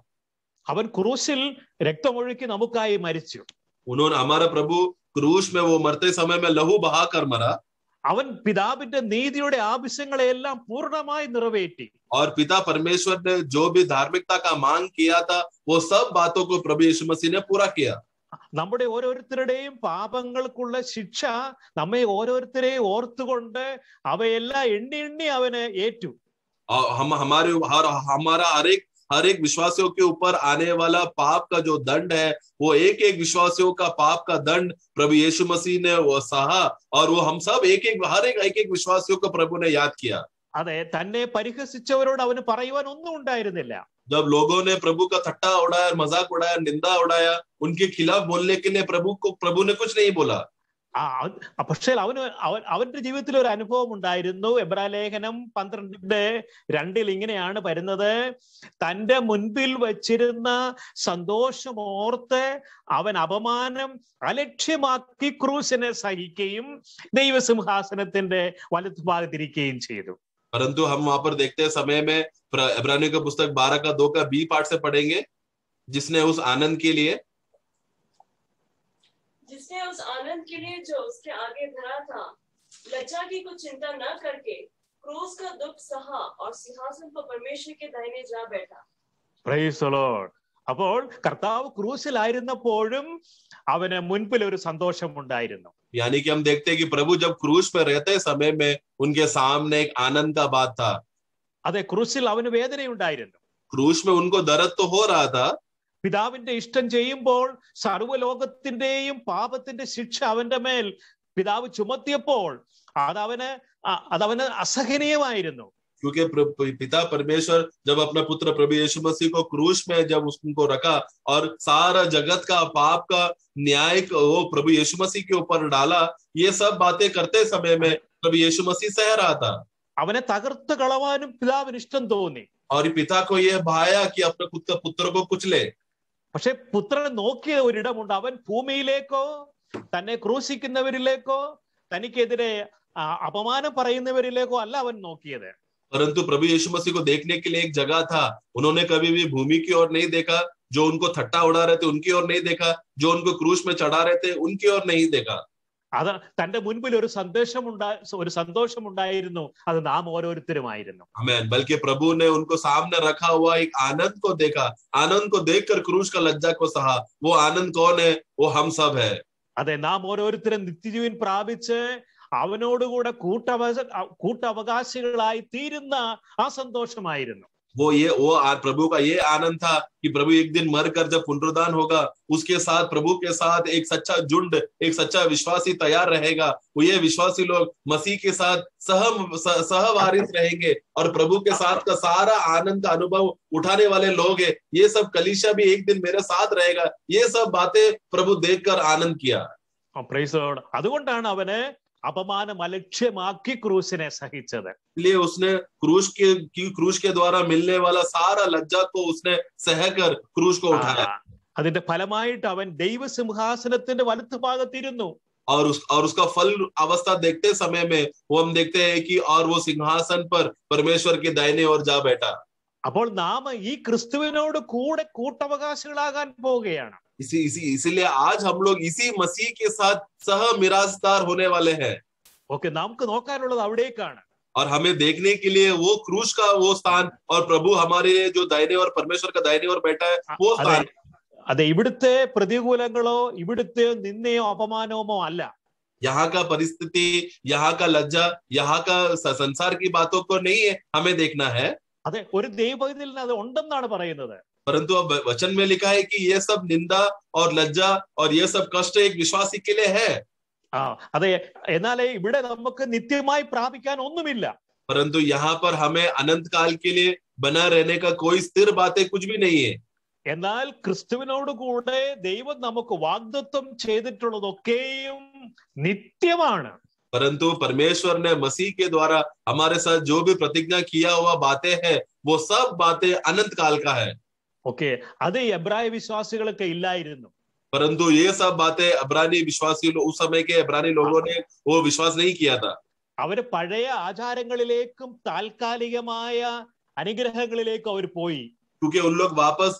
അവൻ ക്രൂശിൽ രക്തമൊഴുക്കി നമുക്കായി മരിച്ചു. उन्होंने, हमारा प्रभु क्रूस में वो मरते समय में लहू बहाकर मरा. അവൻ പിതാവിന്റെ നീതിയുടെ ആവശ്യങ്ങളെല്ലാം പൂർണ്ണമായി നിറവേറ്റി. और पिता परमेश्वर ने जो भी धार्मिकता का मांग किया था, वो सब बातों को प्रभु यीशु मसीह ने पूरा किया. നമ്മുടെ ഓരോരുത്തരുടെയും പാപങ്ങൾക്കുള്ള ശിക്ഷ നമ്മെ ഓരോരുത്തരെയും ഓർത്തുകൊണ്ട് അവയെല്ലാം എണ്ണി എണ്ണി അവന് ഏറ്റു. हमारा हर एक विश्वासियों के ऊपर आने वाला पाप का जो दंड है, वो एक एक विश्वासियों का पाप का दंड प्रभु यीशु मसीह ने वो सहा और वो हम सब हर एक विश्वासियों को प्रभु ने याद किया. അതെ, തന്നെ പരിഹസിച്ചവരോട് അവന് പറയുവാൻ ഒന്നും ഉണ്ടായിരുന്നില്ല. जब लोगों ने प्रभु का ठट्टा उड़ाया, मजाक उड़ाया, निंदा उड़ाया, उनके खिलाफ बोलने के लिए प्रभु ने कुछ नहीं बोला. പക്ഷേ അവന്റെ ജീവിതത്തിൽ ഒരു അനുഭവം ഉണ്ടായിരുന്നു. എബ്രായലേഖനം 12:2 ഇങ്ങനെയാണ് വരുന്നത്, തന്റെ മുൻപിൽ വച്ചിരുന്ന സന്തോഷമോർത്ത് അവൻ അപമാനം അലക്ഷ്യമാക്കി ക്രൂശിനെ സഹിക്കുകയും ദൈവസിംഹാസനത്തിന്റെ വലത്തുഭാഗത്തിരിക്കുകയും ചെയ്തു. परंतु हम वहां पर देखते हैं समय में इब्रानियों का पुस्तक 12:2 का B पार्ट से पढ़ेंगे, जिसने उस आनंद के लिए जिसने उस आनंद के लिए जो उसके आगे धरा था लज्जा की कुछ चिंता न करके क्रूस का दुख सहा और सिंहासन पर परमेश्वर के दाहिने जा बैठा. Praise the Lord. അപ്പോൾ കർത്താവ് ക്രൂസിലായിരുന്നപ്പോഴും അവന് മുൻപിൽ ഒരു സന്തോഷമുണ്ടായിരുന്നു. यानी कि हम देखते हैं कि प्रभु जब क्रूस पे रहते समय में उनके सामने एक आनंद का बात था. അതെ, ക്രൂസിൽ അവന് വേദനയുണ്ടായിരുന്നു. क्रूस में उनको दर्द तो हो रहा था. പിതാവിന്റെ ഇഷ്ടം ചെയ്യുമ്പോൾ സർവ്വലോകത്തിന്റെയും പാപത്തിന്റെ ശിക്ഷ അവന്റെ മേൽ പിതാവ് ചുമത്തിയപ്പോൾ അതവന് അസഹനീയമായിരുന്നു. क्योंकि पिता परमेश्वर जब अपना पुत्र प्रभु यीशु मसीह को क्रूस में जब उसको रखा और सारा जगत का पाप का न्याय वो प्रभु यीशु मसीह के ऊपर डाला, ये सब बातें करते समय में प्रभु यीशु मसीह सह रहा था. അവനെ തകർത്ത് കളവാനും പിതാവിന് ഇഷ്ടം തോന്നി. और पिता को यह भाया कि अपने पुत्र को कुचले. പക്ഷെ പുത്രനെ നോക്കിയ ഒരിടമുണ്ട്. അവൻ ഭൂമിയിലേക്കോ തന്നെ ക്രൂശിക്കുന്നവരിലേക്കോ തനിക്കെതിരെ അപമാനം പറയുന്നവരിലേക്കോ അല്ല അവൻ നോക്കിയത്. परंतु प्रभु यीशु मसीह को देखने के लिए एक जगह था. उन्होंने कभी भी भूमि की ओर नहीं देखा, जो उनको थट्टा उड़ा रहे थे उनकी ओर नहीं देखा, जो उनको क्रूस में चढ़ा रहे थे उनकी ओर नहीं देखा. അത് തന്റെ മുൻപിൽ ഒരു സന്തോഷമുണ്ടായിരുന്നു. അത് നാം ഓരോരുത്തരുമായിരുന്നു. आमीन. बल्कि प्रभु ने उनको सामने रखा हुआ एक आनंद को देखा. आनंद को देखकर क्रूस का लज्जा को सहा. वो आनंद कौन है? वो हम सब है. അതെ, നാം ഓരോരുത്തരും നിത്യജീവൻ പ്രാപിച്ച് അവനോടുകൂടെ കൂട്ടവകാശികളായി തീരുന്ന ആ സന്തോഷമായിരുന്നു. वो प्रभु का ये आनंद था कि प्रभु एक दिन मरकर जब पुनरुद्धान होगा उसके साथ प्रभु के साथ एक सच्चा झुंड, एक सच्चा विश्वासी तैयार रहेगा. वो ये विश्वासी लोग मसीह के साथ सहवारिस रहेंगे और प्रभु के साथ का सारा आनंद का अनुभव उठाने वाले लोग हैं. ये सब कलीसिया भी एक दिन मेरे साथ रहेगा. ये सब बातें प्रभु देखकर आनंद किया. Praise the Lord. അതുകൊണ്ടാണ് അവന് അപമാനം അലക്ഷ്യമാക്കി ക്രൂസിനെ സഹിച്ചത്. इसलिए उसने क्रूस के द्वारा मिलने वाला सारा लज्जा को उसने सहकर क्रूस को उठाया. അതിന്റെ ഫലമായിട്ട് അവൻ ദൈവസിംഹാസനത്തിന്റെ വലത്തുഭാഗത്തിരുന്നു. और उसका फल अवस्था देखते समय में वो हम देखते हैं कि और वो सिंहासन पर परमेश्वर के दाहिने ओर जा बैठा. അപ്പോൾ നാം ഈ ക്രിസ്തുവിനോട് കൂടെ കൂട്ടവകാശികളാകാൻ പോവുകയാണ്. इसीलिए आज हम लोग इसी मसीह के साथ सह मिरासदार होने वाले हैं. ഓക്കെ, നമുക്ക് നോക്കാനുള്ളത് അവിടേക്കാണ്. और हमें देखने के लिए वो क्रूस का वो स्थान और प्रभु हमारे जो दाहिने और परमेश्वर का दाहिने ओर बैठा है वो स्थान. അതെ, ഇവിടുത്തെ പ്രതികൂലങ്ങളോ ഇവിടുത്തെ നിന്ദയോ അപമാനമോ അല്ല. यहाँ का परिस्थिति, यहाँ का लज्जा, यहाँ का संसार की बातों को नहीं है हमें देखना है. അതെ, ഒരു ദൈവത്തിൽ അത് ഉണ്ടെന്നാണ് പറയുന്നത്. परंतु अब वचन में लिखा है कि ये सब निंदा और लज्जा और ये सब कष्ट एक विश्वासी के लिए है. അതെ, എന്നാലേ ഇവിടെ നമുക്ക് നിത്യമായി പ്രാപിക്കാൻ ഒന്നുമില്ല. परंतु यहाँ पर हमें अनंत काल के लिए बना रहने का कोई स्थिर बातें कुछ भी नहीं है. എന്നാൽ ക്രിസ്തുവിനോട് കൂടെ ദൈവം നമുക്ക് വാഗ്ദത്തം ചെയ്തിട്ടുള്ളതൊക്കെയും നിത്യമാണ്. परंतु परमेश्वर ने मसीह के द्वारा हमारे साथ जो भी प्रतिज्ञा किया हुआ बातें हैं वो सब बातें अनंत काल का है. ഓക്കെ, അത് എബ്രായ വിശ്വാസികൾക്ക് ഇല്ലായിരുന്നു. परंतु ये सब बातें अब्रानी विश्वासी उस समय के अब्रानी लोगों ने वो विश्वास नहीं किया था. അവര് പഴയ ആചാരങ്ങളിലേക്കും താൽക്കാലികമായ അനുഗ്രഹങ്ങളിലേക്കും അവർ പോയി. क्योंकि उन लोग वापस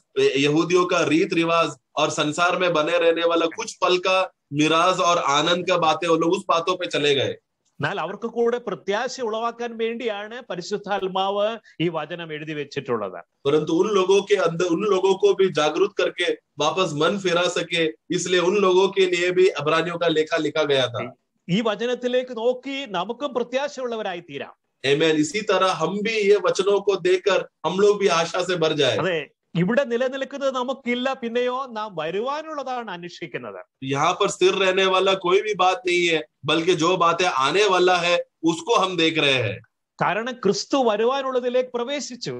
यहूदियों का रीत रिवाज और संसार में बने रहने वाला कुछ पल का मिराज और आनंद का बातें वो लोग उस बातों पे चले गए. എന്നാൽ അവർക്ക് കൂടെ പ്രത്യാശ ഉളവാക്കാൻ വേണ്ടിയാണ് പരിശുദ്ധാത്മാവ് ഈ വചനം എഴുതി വെച്ചിട്ടുള്ളത്. परंतु उन लोगों के अंदर उन लोगों को भी जागरूक करके वापस मन फिरा सके, इसलिए उन लोगों के लिए भी अब्रानियों का लेखा लिखा गया था. ഈ വചനത്തിലേക്ക് നോക്കി നമുക്കും പ്രത്യാശയുള്ളവരായി തീരാം. आमीन. इसी तरह हम भी ये वचनों को देखकर हम लोग भी आशा से भर जाए. അതെ, ഇവിടെ നിലനിൽക്കുന്നത് നമുക്കില്ല, പിന്നെയോ നാം വരുവാനുള്ളതാണ് അന്വേഷിക്കുന്നത്. यहाँ पर स्थिर रहने वाला कोई भी बात नहीं है, बल्कि जो बातें आने वाला है उसको हम देख रहे हैं. കാരണം ക്രിസ്തു വരുവാനുള്ളതിലേക്ക് പ്രവേശിച്ചു.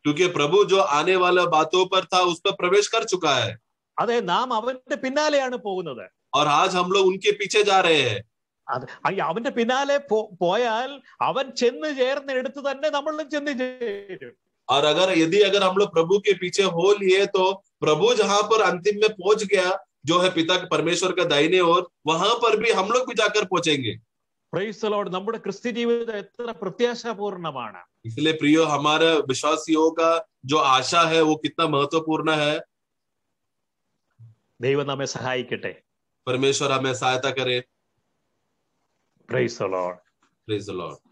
क्योंकि प्रभु जो आने वाला बातों पर था उस पर प्रवेश कर चुका है. അതെ, നാം അവന്റെ പിന്നാലെയാണ് പോകുന്നത്. और आज हम लोग उनके पीछे जा रहे हैं. അവന്റെ പിന്നാലെ പോയാൽ അവൻ ചെന്ന് ചേർന്നെടുത്ത് തന്നെ നമ്മളും ചെന്ന് ചേരും. और अगर हम लोग प्रभु के पीछे हो लिए तो प्रभु जहां पर अंतिम में पहुंच गया जो है पिता परमेश्वर का दाहिने ओर, वहां पर भी हम लोग भी जाकर पहुंचेंगे. Praise the Lord. നമ്മുടെ ക്രിസ്ത്യ ജീവിതം എത്ര പ്രത്യാശാപൂർണമാണ്. इसलिए प्रियो, हमारा विश्वासियों का जो आशा है वो कितना महत्वपूर्ण है. ദൈവം നമ്മെ സഹായിക്കട്ടെ. परमेश्वर हमें सहायता करे। Praise the Lord. Praise the Lord.